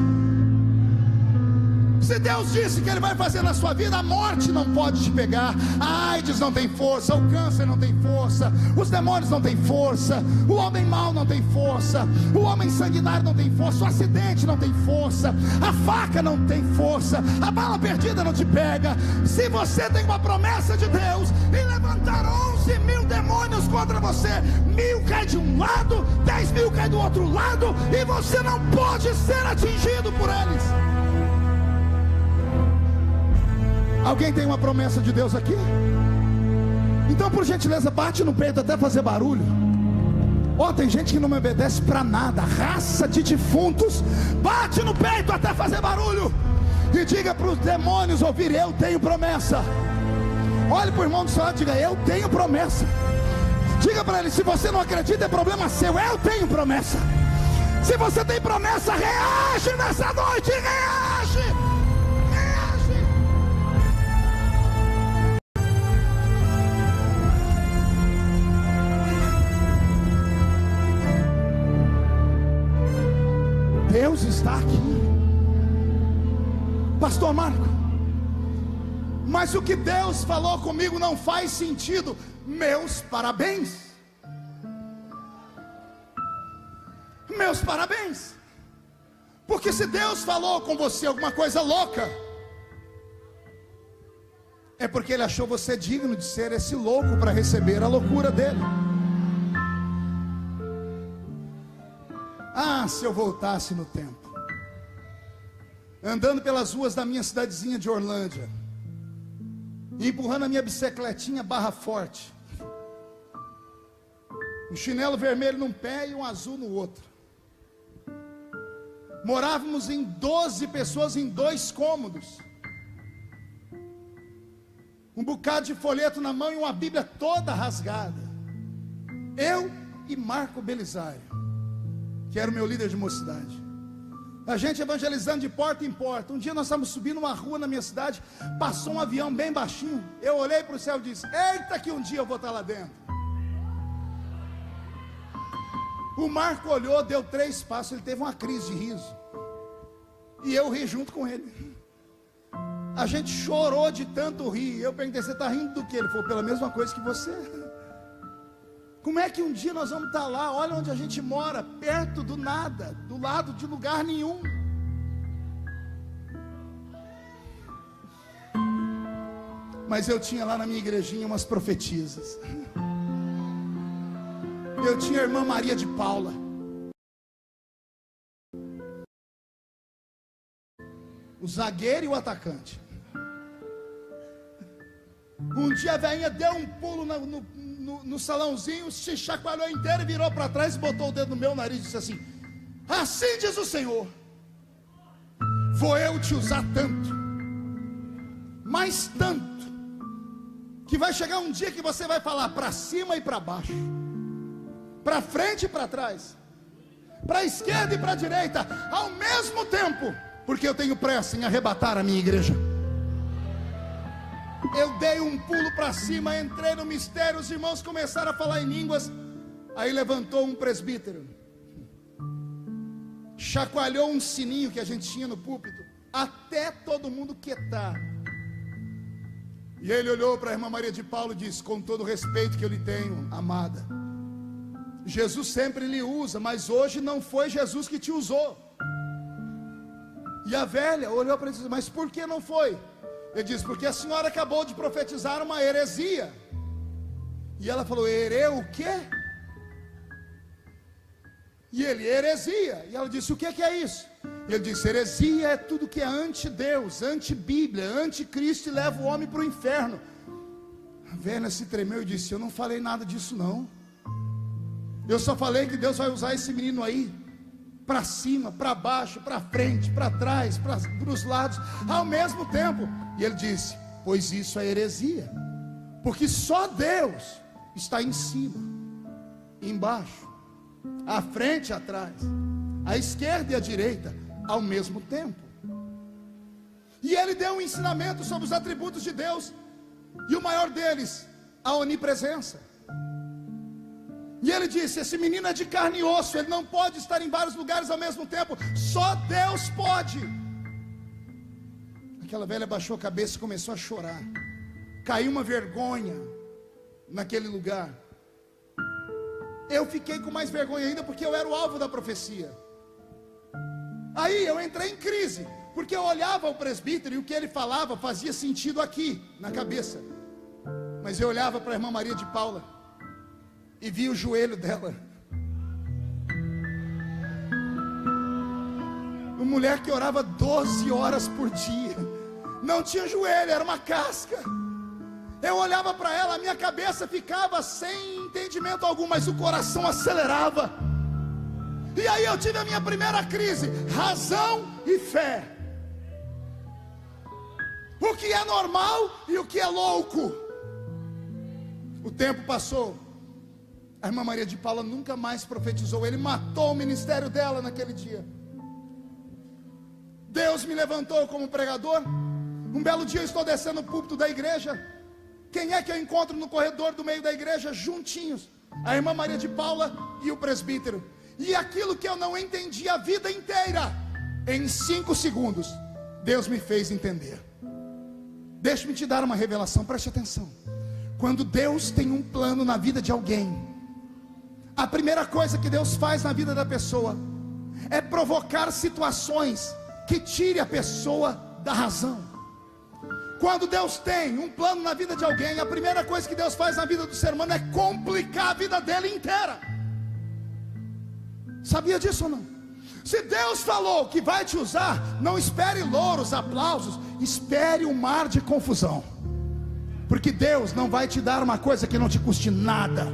Se Deus disse que Ele vai fazer na sua vida, a morte não pode te pegar, a AIDS não tem força, o câncer não tem força, os demônios não têm força, o homem mau não tem força, o homem sanguinário não tem força, o acidente não tem força, a faca não tem força, a bala perdida não te pega. Se você tem uma promessa de Deus e levantar 11 mil demônios contra você, 1000 cai de um lado, 10 mil cai do outro lado, e você não pode ser atingido por eles. Alguém tem uma promessa de Deus aqui? Então, por gentileza, bate no peito até fazer barulho. Tem gente que não me obedece para nada. Raça de defuntos. Bate no peito até fazer barulho e diga para os demônios ouvir: eu tenho promessa. Olhe para o irmão do seu lado e diga: eu tenho promessa. Diga para ele: se você não acredita, é problema seu, eu tenho promessa. Se você tem promessa, reage nessa noite, reage. Deus está aqui. Pastor Marco, mas o que Deus falou comigo não faz sentido. Meus parabéns. Meus parabéns. Porque se Deus falou com você alguma coisa louca, é porque Ele achou você digno de ser esse louco para receber a loucura dele. Se eu voltasse no tempo, andando pelas ruas da minha cidadezinha de Orlândia, empurrando a minha bicicletinha barra forte, um chinelo vermelho num pé e um azul no outro, Morávamos em 12 pessoas em 2 cômodos. Um bocado de folheto na mão e uma Bíblia toda rasgada. Eu e Marco Belisário, que era o meu líder de mocidade. A gente evangelizando de porta em porta. Um dia nós estávamos subindo uma rua na minha cidade. Passou um avião bem baixinho. Eu olhei para o céu e disse: eita, que um dia eu vou estar lá dentro. O Marco olhou, deu 3 passos. Ele teve uma crise de riso. E eu ri junto com ele. A gente chorou de tanto rir. Eu perguntei: você está rindo do quê? Ele falou: pela mesma coisa que você. Como é que um dia nós vamos estar lá? Olha onde a gente mora, perto do nada, do lado de lugar nenhum. Mas eu tinha lá na minha igrejinha umas profetisas. Eu tinha a irmã Maria de Paula. O zagueiro e o atacante. Um dia a velhinha deu um pulo no salãozinho, se chacoalhou inteiro e virou para trás e botou o dedo no meu nariz e disse assim: assim diz o Senhor, vou eu te usar tanto, mas tanto, que vai chegar um dia que você vai falar para cima e para baixo, para frente e para trás, para a esquerda e para a direita, ao mesmo tempo, porque eu tenho pressa em arrebatar a minha igreja. Eu dei um pulo para cima, entrei no mistério, os irmãos começaram a falar em línguas. Aí levantou um presbítero, chacoalhou um sininho que a gente tinha no púlpito, até todo mundo quietar. E ele olhou para a irmã Maria de Paulo e disse: com todo o respeito que eu lhe tenho, amada, Jesus sempre lhe usa, mas hoje não foi Jesus que te usou. E a velha olhou para ele e disse: mas por que não foi? Ele disse: porque a senhora acabou de profetizar uma heresia. E ela falou: o quê? E ele: heresia. E ela disse: o que é isso? E ele disse: heresia é tudo que é anti-Deus, anti-Bíblia, anti-Cristo e leva o homem para o inferno. A velha se tremeu e disse: eu não falei nada disso não. Eu só falei que Deus vai usar esse menino aí para cima, para baixo, para frente, para trás, para os lados, ao mesmo tempo. E ele disse: pois isso é heresia, porque só Deus está em cima, embaixo, à frente e atrás, à esquerda e à direita, ao mesmo tempo. E ele deu um ensinamento sobre os atributos de Deus, e o maior deles, a onipresença. E ele disse: esse menino é de carne e osso, ele não pode estar em vários lugares ao mesmo tempo, só Deus pode. Aquela velha baixou a cabeça e começou a chorar. Caiu uma vergonha naquele lugar. Eu fiquei com mais vergonha ainda, porque eu era o alvo da profecia. Aí eu entrei em crise, porque eu olhava o presbítero e o que ele falava fazia sentido aqui, na cabeça. Mas eu olhava para a irmã Maria de Paula e vi o joelho dela. Uma mulher que orava 12 horas por dia, não tinha joelho, era uma casca. Eu olhava para ela, a minha cabeça ficava sem entendimento algum, mas o coração acelerava. E aí eu tive a minha primeira crise: razão e fé. O que é normal e o que é louco. O tempo passou. A irmã Maria de Paula nunca mais profetizou. Ele matou o ministério dela naquele dia. Deus me levantou como pregador. Um belo dia eu estou descendo o púlpito da igreja. Quem é que eu encontro no corredor do meio da igreja, juntinhos? A irmã Maria de Paula e o presbítero. E aquilo que eu não entendi a vida inteira, em 5 segundos, Deus me fez entender. Deixa-me te dar uma revelação, preste atenção. Quando Deus tem um plano na vida de alguém, a primeira coisa que Deus faz na vida da pessoa é provocar situações que tire a pessoa da razão. Quando Deus tem um plano na vida de alguém, a primeira coisa que Deus faz na vida do ser humano é complicar a vida dele inteira. Sabia disso ou não? Se Deus falou que vai te usar, não espere louros, aplausos, espere um mar de confusão. Porque Deus não vai te dar uma coisa que não te custe nada.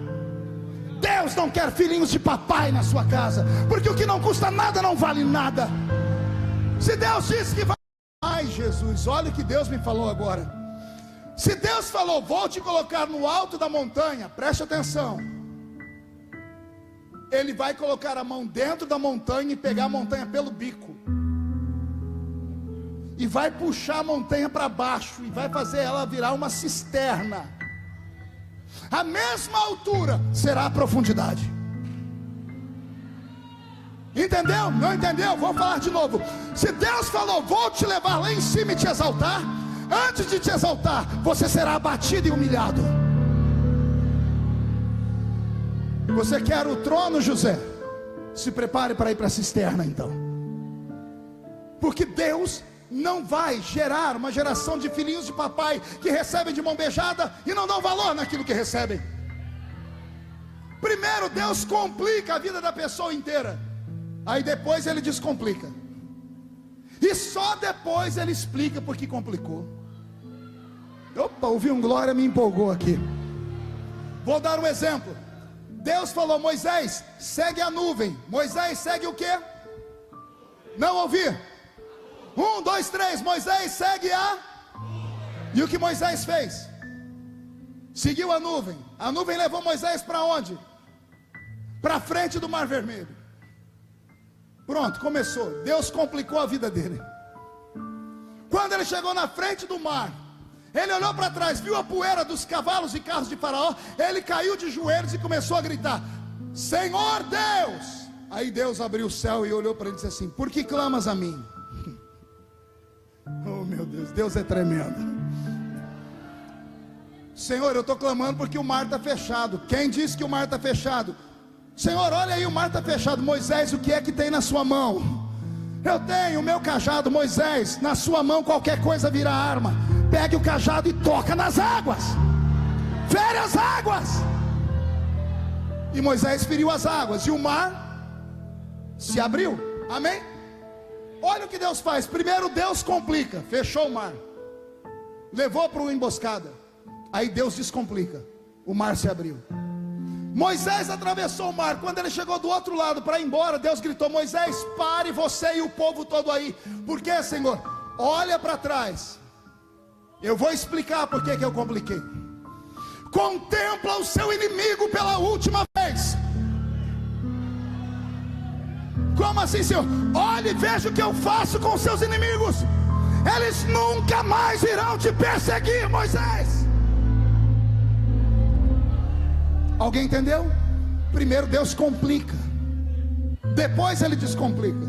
Deus não quer filhinhos de papai na sua casa, porque o que não custa nada não vale nada. Se Deus disse que vai... Ai, Jesus, olha o que Deus me falou agora. Se Deus falou, vou te colocar no alto da montanha, preste atenção. Ele vai colocar a mão dentro da montanha e pegar a montanha pelo bico. E vai puxar a montanha para baixo e vai fazer ela virar uma cisterna. A mesma altura será a profundidade. Entendeu? Não entendeu? Vou falar de novo. Se Deus falou, vou te levar lá em cima e te exaltar, antes de te exaltar, você será abatido e humilhado. Você quer o trono, José? Se prepare para ir para a cisterna então. Porque Deus não vai gerar uma geração de filhinhos de papai que recebem de mão beijada e não dão valor naquilo que recebem. Primeiro Deus complica a vida da pessoa inteira, aí depois ele descomplica. E só depois ele explica por que complicou. Opa, ouvi um glória, me empolgou aqui. Vou dar um exemplo. Deus falou, Moisés, segue a nuvem. Moisés segue o quê? Não ouvi. 1, 2, 3, Moisés segue a... E o que Moisés fez? Seguiu a nuvem. A nuvem levou Moisés para onde? Para frente do Mar Vermelho. Pronto, começou. Deus complicou a vida dele. Quando ele chegou na frente do mar, ele olhou para trás, viu a poeira dos cavalos e carros de Faraó. Ele caiu de joelhos e começou a gritar, Senhor Deus. Aí Deus abriu o céu e olhou para ele e disse assim, por que clamas a mim? Oh meu Deus, Deus é tremendo. Senhor, eu estou clamando porque o mar está fechado. Quem disse que o mar está fechado? Senhor, olha aí, o mar está fechado. Moisés, o que é que tem na sua mão? Eu tenho o meu cajado. Moisés, na sua mão qualquer coisa vira arma. Pegue o cajado e toca nas águas. Fere as águas. E Moisés feriu as águas e o mar se abriu. Amém? Olha o que Deus faz. Primeiro Deus complica, fechou o mar, levou para uma emboscada. Aí Deus descomplica, o mar se abriu. Moisés atravessou o mar. Quando ele chegou do outro lado para ir embora, Deus gritou, Moisés, pare você e o povo todo aí. Por quê, Senhor? Olha para trás. Eu vou explicar por que eu compliquei. Contempla o seu inimigo pela última vez. Como assim, Senhor? Olhe e veja o que eu faço com os seus inimigos. Eles nunca mais irão te perseguir, Moisés. Alguém entendeu? Primeiro Deus complica, depois ele descomplica,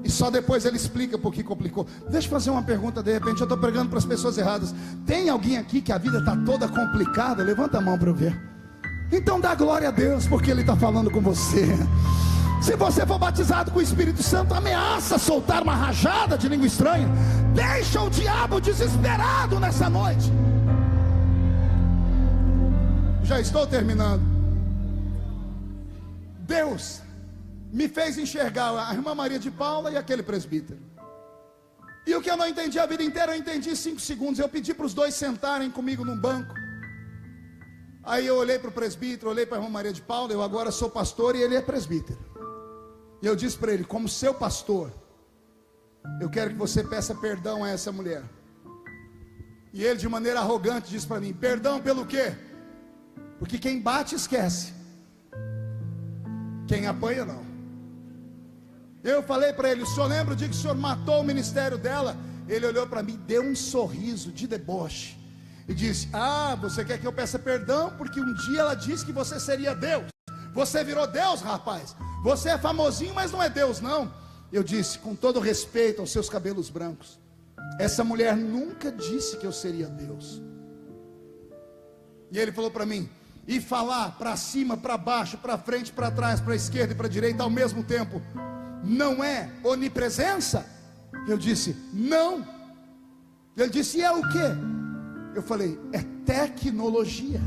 e só depois ele explica por que complicou. Deixa eu fazer uma pergunta, de repente eu estou pregando para as pessoas erradas. Tem alguém aqui que a vida está toda complicada? Levanta a mão para eu ver. Então dá glória a Deus, porque Ele está falando com você. Se você for batizado com o Espírito Santo, ameaça soltar uma rajada de língua estranha. Deixa o diabo desesperado nessa noite. Já estou terminando. Deus me fez enxergar a irmã Maria de Paula e aquele presbítero. E o que eu não entendi a vida inteira, eu entendi em 5 segundos. Eu pedi para os dois sentarem comigo num banco. Aí eu olhei para o presbítero, olhei para a irmã Maria de Paula. Eu agora sou pastor e ele é presbítero. E eu disse para ele, como seu pastor, eu quero que você peça perdão a essa mulher. E ele de maneira arrogante disse para mim, perdão pelo quê? Porque quem bate esquece, quem apanha não. Eu falei para ele, o senhor lembra o dia que o senhor matou o ministério dela? Ele olhou para mim, deu um sorriso de deboche e disse, ah, você quer que eu peça perdão? Porque um dia ela disse que você seria Deus. Você virou Deus, rapaz. Você é famosinho, mas não é Deus não. Eu disse, com todo respeito aos seus cabelos brancos, essa mulher nunca disse que eu seria Deus. E ele falou para mim, e falar para cima, para baixo, para frente, para trás, para esquerda e para direita ao mesmo tempo, não é onipresença? Eu disse, não. Ele disse, e é o quê? Eu falei, é tecnologia.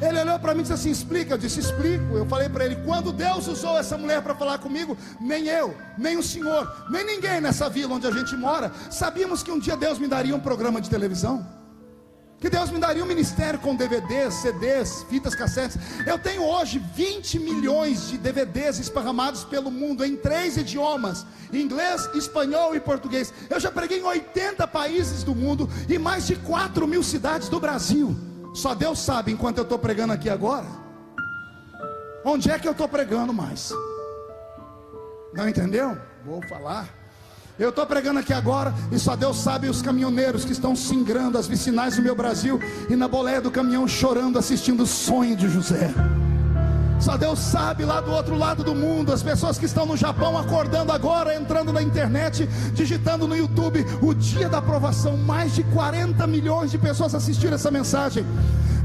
Ele olhou para mim e disse assim, explica. Eu disse, explico. Eu falei para ele, quando Deus usou essa mulher para falar comigo, nem eu, nem o senhor, nem ninguém nessa vila onde a gente mora, sabíamos que um dia Deus me daria um programa de televisão. que Deus me daria um ministério com DVDs, CDs, fitas cassetes. Eu tenho hoje 20 milhões de DVDs esparramados pelo mundo, em 3 idiomas, inglês, espanhol e português. Eu já preguei em 80 países do mundo, e mais de 4 mil cidades do Brasil. Só Deus sabe, enquanto eu estou pregando aqui agora, onde é que eu estou pregando mais. Não entendeu? Vou falar. Eu estou pregando aqui agora, e só Deus sabe os caminhoneiros que estão singrando as vicinais do meu Brasil, e na boleia do caminhão chorando, assistindo o sonho de José. Só Deus sabe lá do outro lado do mundo, as pessoas que estão no Japão acordando agora, entrando na internet, digitando no YouTube, o dia da aprovação. Mais de 40 milhões de pessoas assistiram essa mensagem.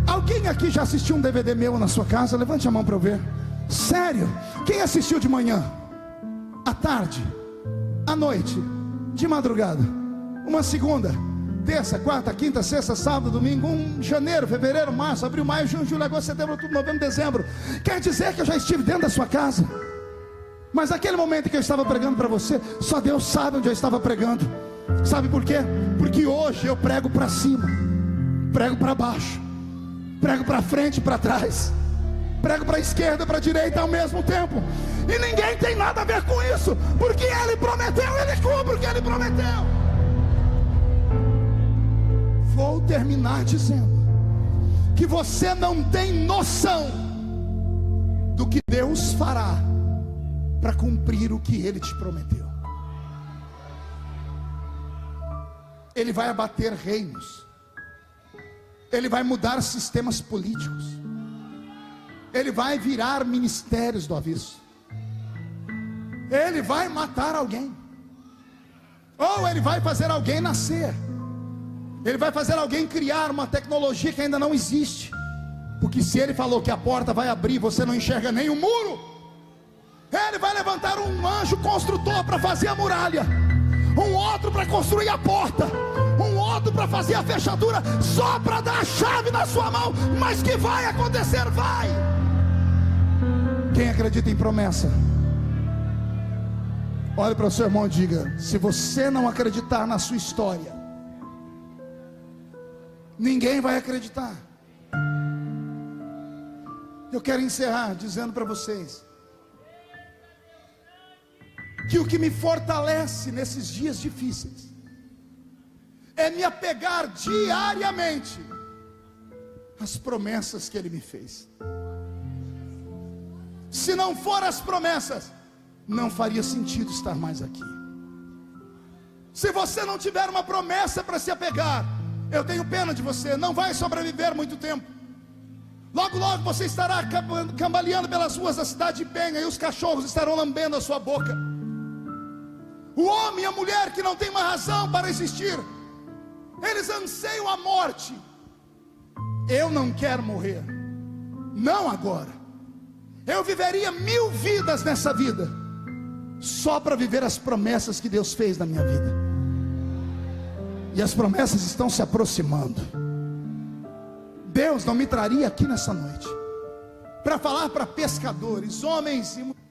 Alguém aqui já assistiu um DVD meu na sua casa? Levante a mão para eu ver. Sério? Quem assistiu de manhã? À tarde? À noite, de madrugada, uma segunda, terça, quarta, quinta, sexta, sábado, domingo, janeiro, fevereiro, março, abril, maio, junho, julho, agosto, setembro, outubro, novembro, dezembro. Quer dizer que eu já estive dentro da sua casa? Mas naquele momento que eu estava pregando para você, só Deus sabe onde eu estava pregando. Sabe por quê? Porque hoje eu prego para cima, prego para baixo, prego para frente e para trás, prego para a esquerda e para a direita ao mesmo tempo. E ninguém tem nada a ver com isso, porque Ele prometeu, Ele cumpre o que Ele prometeu. Vou terminar dizendo que você não tem noção do que Deus fará para cumprir o que Ele te prometeu. Ele vai abater reinos, Ele vai mudar sistemas políticos, Ele vai virar ministérios do avesso, Ele vai matar alguém, ou Ele vai fazer alguém nascer, Ele vai fazer alguém criar uma tecnologia que ainda não existe. Porque se Ele falou que a porta vai abrir, você não enxerga nem o muro, Ele vai levantar um anjo construtor para fazer a muralha, um outro para construir a porta, um outro para fazer a fechadura, só para dar a chave na sua mão. Mas que vai acontecer, vai. Quem acredita em promessa, olhe para o seu irmão e diga: se você não acreditar na sua história, ninguém vai acreditar. Eu quero encerrar dizendo para vocês que o que me fortalece nesses dias difíceis é me apegar diariamente às promessas que Ele me fez. Se não for as promessas, não faria sentido estar mais aqui. Se você não tiver uma promessa para se apegar, eu tenho pena de você, não vai sobreviver muito tempo. Logo, logo você estará cambaleando pelas ruas da cidade de Penha, e os cachorros estarão lambendo a sua boca. O homem e a mulher que não tem uma razão para existir, eles anseiam a morte. Eu não quero morrer, não agora. Eu viveria 1000 vidas nessa vida, só para viver as promessas que Deus fez na minha vida. E as promessas estão se aproximando. Deus não me traria aqui nessa noite para falar para pescadores, homens e mulheres,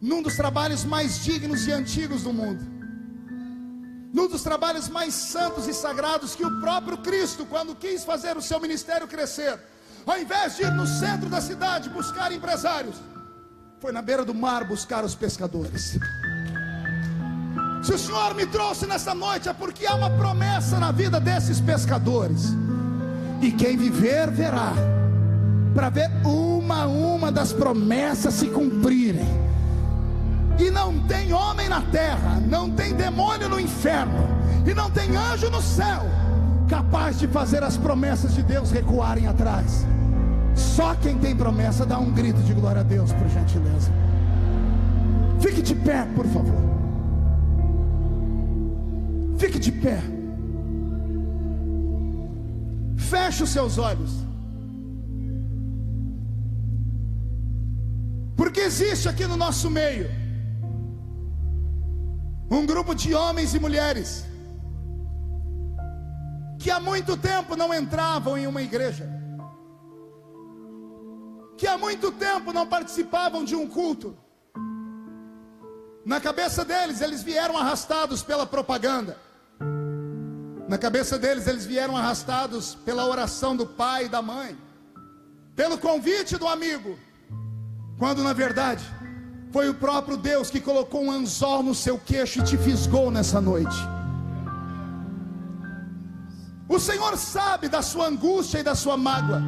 num dos trabalhos mais dignos e antigos do mundo, num dos trabalhos mais santos e sagrados que o próprio Cristo, quando quis fazer o seu ministério crescer, ao invés de ir no centro da cidade buscar empresários, foi na beira do mar buscar os pescadores. Se o Senhor me trouxe nessa noite, é porque há uma promessa na vida desses pescadores, e quem viver verá, para ver uma a uma das promessas se cumprirem. E não tem homem na terra, não tem demônio no inferno, e não tem anjo no céu capaz de fazer as promessas de Deus recuarem atrás. Só quem tem promessa dá um grito de glória a Deus, por gentileza. Fique de pé, por favor. Fique de pé. Feche os seus olhos. Porque existe aqui no nosso meio um grupo de homens e mulheres que há muito tempo não entravam em uma igreja, que há muito tempo não participavam de um culto. Na cabeça deles, eles vieram arrastados pela propaganda. Na cabeça deles, eles vieram arrastados pela oração do pai e da mãe, pelo convite do amigo, quando na verdade foi o próprio Deus que colocou um anzol no seu queixo e te fisgou nessa noite. O Senhor sabe da sua angústia e da sua mágoa.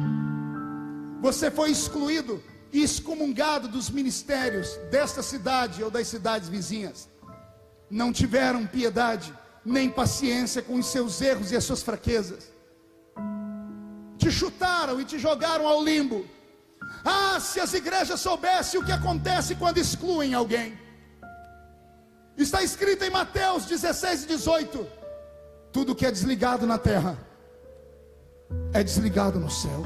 Você foi excluído e excomungado dos ministérios desta cidade ou das cidades vizinhas. Não tiveram piedade nem paciência com os seus erros e as suas fraquezas. Te chutaram e te jogaram ao limbo. Ah, se as igrejas soubessem o que acontece quando excluem alguém. Está escrito em Mateus 16 e 18: tudo que é desligado na terra é desligado no céu.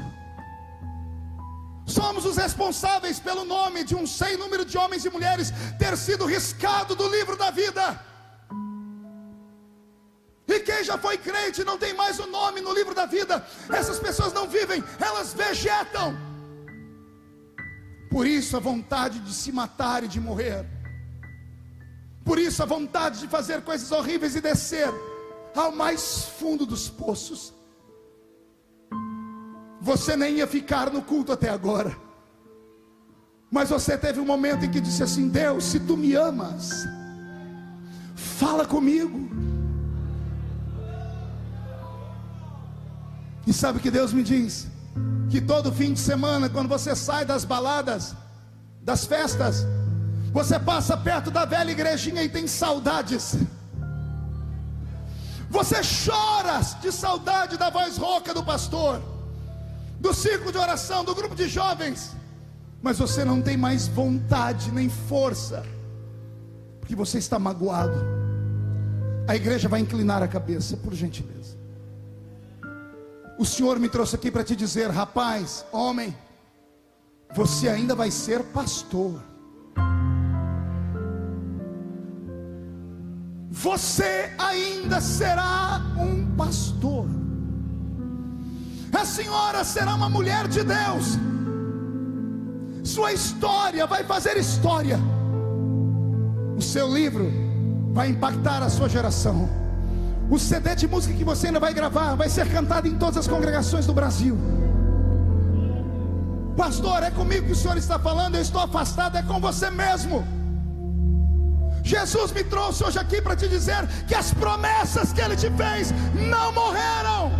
Somos os responsáveis pelo nome de um sem número de homens e mulheres ter sido riscado do livro da vida. E quem já foi crente não tem mais o nome no livro da vida. Essas pessoas não vivem, elas vegetam. Por isso a vontade de se matar e de morrer. Por isso a vontade de fazer coisas horríveis e descer ao mais fundo dos poços. Você nem ia ficar no culto até agora, mas você teve um momento em que disse assim: Deus, se tu me amas, fala comigo. E sabe o que Deus me diz? Que todo fim de semana, quando você sai das baladas, das festas, você passa perto da velha igrejinha e tem saudades. Você chora de saudade da voz rouca do pastor, do círculo de oração, do grupo de jovens, mas você não tem mais vontade nem força, porque você está magoado. A igreja vai inclinar a cabeça, por gentileza. O Senhor me trouxe aqui para te dizer: rapaz, homem, você ainda vai ser pastor. Você ainda será um pastor. A senhora será uma mulher de Deus. Sua história vai fazer história. O seu livro vai impactar a sua geração. O CD de música que você ainda vai gravar vai ser cantado em todas as congregações do Brasil. Pastor, é comigo que o Senhor está falando? Eu estou afastado. É com você mesmo. Jesus me trouxe hoje aqui para te dizer que as promessas que Ele te fez não morreram.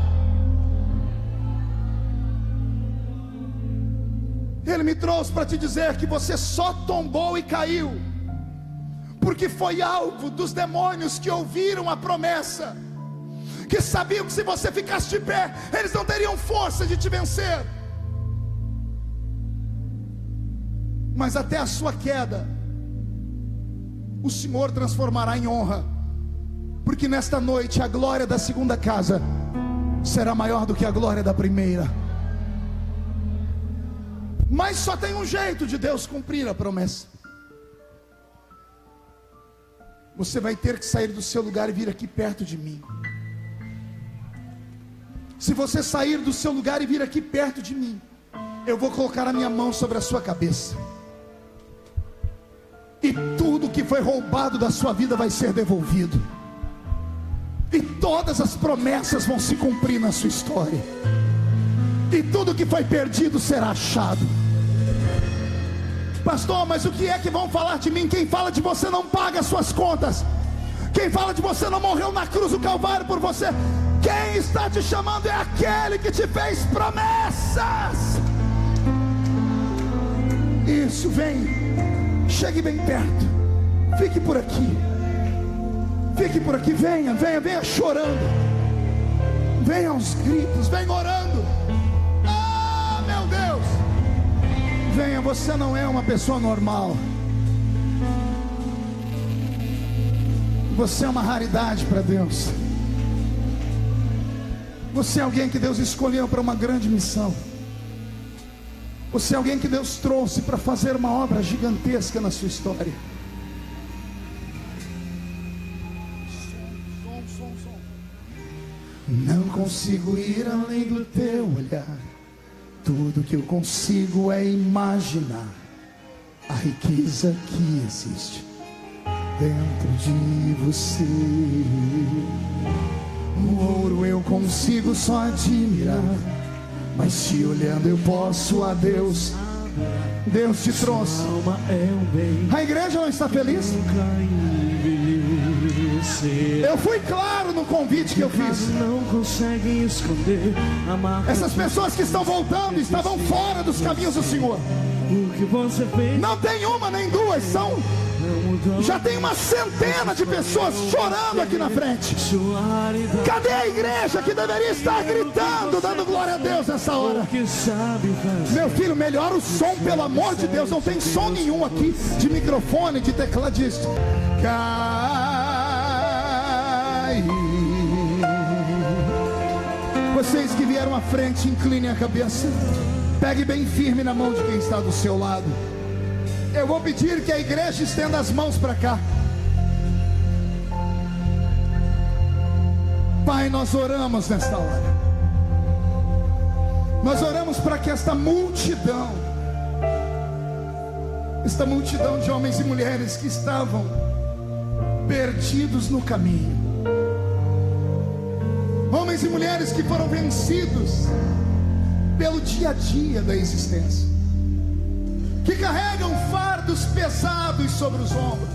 Ele me trouxe para te dizer que você só tombou e caiu porque foi alvo dos demônios que ouviram a promessa, que sabiam que se você ficasse de pé, eles não teriam força de te vencer. Mas até a sua queda, o Senhor transformará em honra, porque nesta noite a glória da segunda casa será maior do que a glória da primeira. Mas só tem um jeito de Deus cumprir a promessa. Você vai ter que sair do seu lugar e vir aqui perto de mim. Se você sair do seu lugar e vir aqui perto de mim, eu vou colocar a minha mão sobre a sua cabeça, e tudo que foi roubado da sua vida vai ser devolvido, e todas as promessas vão se cumprir na sua história, e tudo que foi perdido será achado. Pastor, mas o que é que vão falar de mim? Quem fala de você não paga as suas contas. Quem fala de você não morreu na cruz do Calvário por você. Quem está te chamando é aquele que te fez promessas. Isso, vem. Chegue bem perto. Fique por aqui. Fique por aqui, venha, venha, venha chorando. Venha aos gritos, venha orando. Ah, meu Deus. Venha, você não é uma pessoa normal. Você é uma raridade para Deus. Você é alguém que Deus escolheu para uma grande missão. Você é alguém que Deus trouxe para fazer uma obra gigantesca na sua história. Não consigo ir além do teu olhar. Tudo que eu consigo é imaginar a riqueza que existe dentro de você. O ouro consigo só admirar, mas te olhando eu posso a Deus. Deus te trouxe. A igreja não está feliz? Eu fui claro no convite que eu fiz. Essas pessoas que estão voltando estavam fora dos caminhos do Senhor. Não tem uma nem duas, já tem uma centena de pessoas chorando aqui na frente. Cadê a igreja que deveria estar gritando, dando glória a Deus nessa hora? Meu filho, melhora o som, pelo amor de Deus. Não tem som nenhum aqui de microfone, de tecladista. Vocês que vieram à frente, inclinem a cabeça. Pegue bem firme na mão de quem está do seu lado. Eu vou pedir que a igreja estenda as mãos para cá. Pai, nós oramos nesta hora. Nós oramos para que esta multidão de homens e mulheres que estavam perdidos no caminho, homens e mulheres que foram vencidos pelo dia a dia da existência, que carregam fardos pesados sobre os ombros,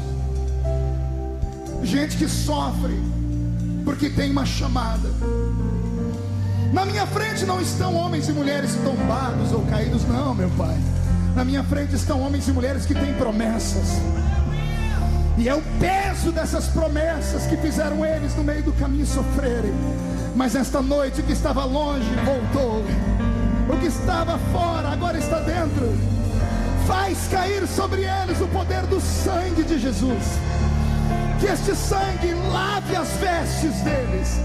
gente que sofre porque tem uma chamada. Na minha frente não estão homens e mulheres tombados ou caídos, não, meu Pai. Na minha frente estão homens e mulheres que têm promessas, e é o peso dessas promessas que fizeram eles no meio do caminho sofrerem. Mas esta noite, o que estava longe voltou, o que estava fora agora está dentro. Faz cair sobre eles o poder do sangue de Jesus. Que este sangue lave as vestes deles,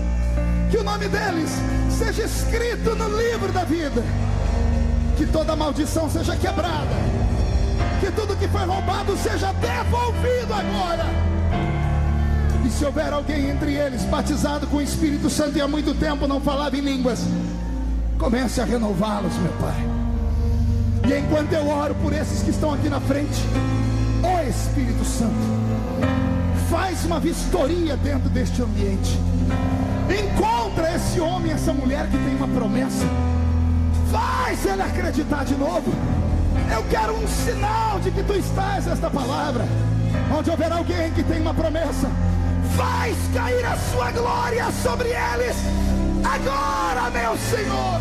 que o nome deles seja escrito no livro da vida, que toda maldição seja quebrada, que tudo que foi roubado seja devolvido agora. E se houver alguém entre eles batizado com o Espírito Santo e há muito tempo não falava em línguas, comece a renová-los, meu Pai. E enquanto eu oro por esses que estão aqui na frente, ó Espírito Santo, faz uma vistoria dentro deste ambiente. Encontra esse homem, essa mulher que tem uma promessa. Faz ele acreditar de novo. Eu quero um sinal de que tu estás nesta palavra. Onde houver alguém que tem uma promessa, faz cair a sua glória sobre eles agora, meu Senhor.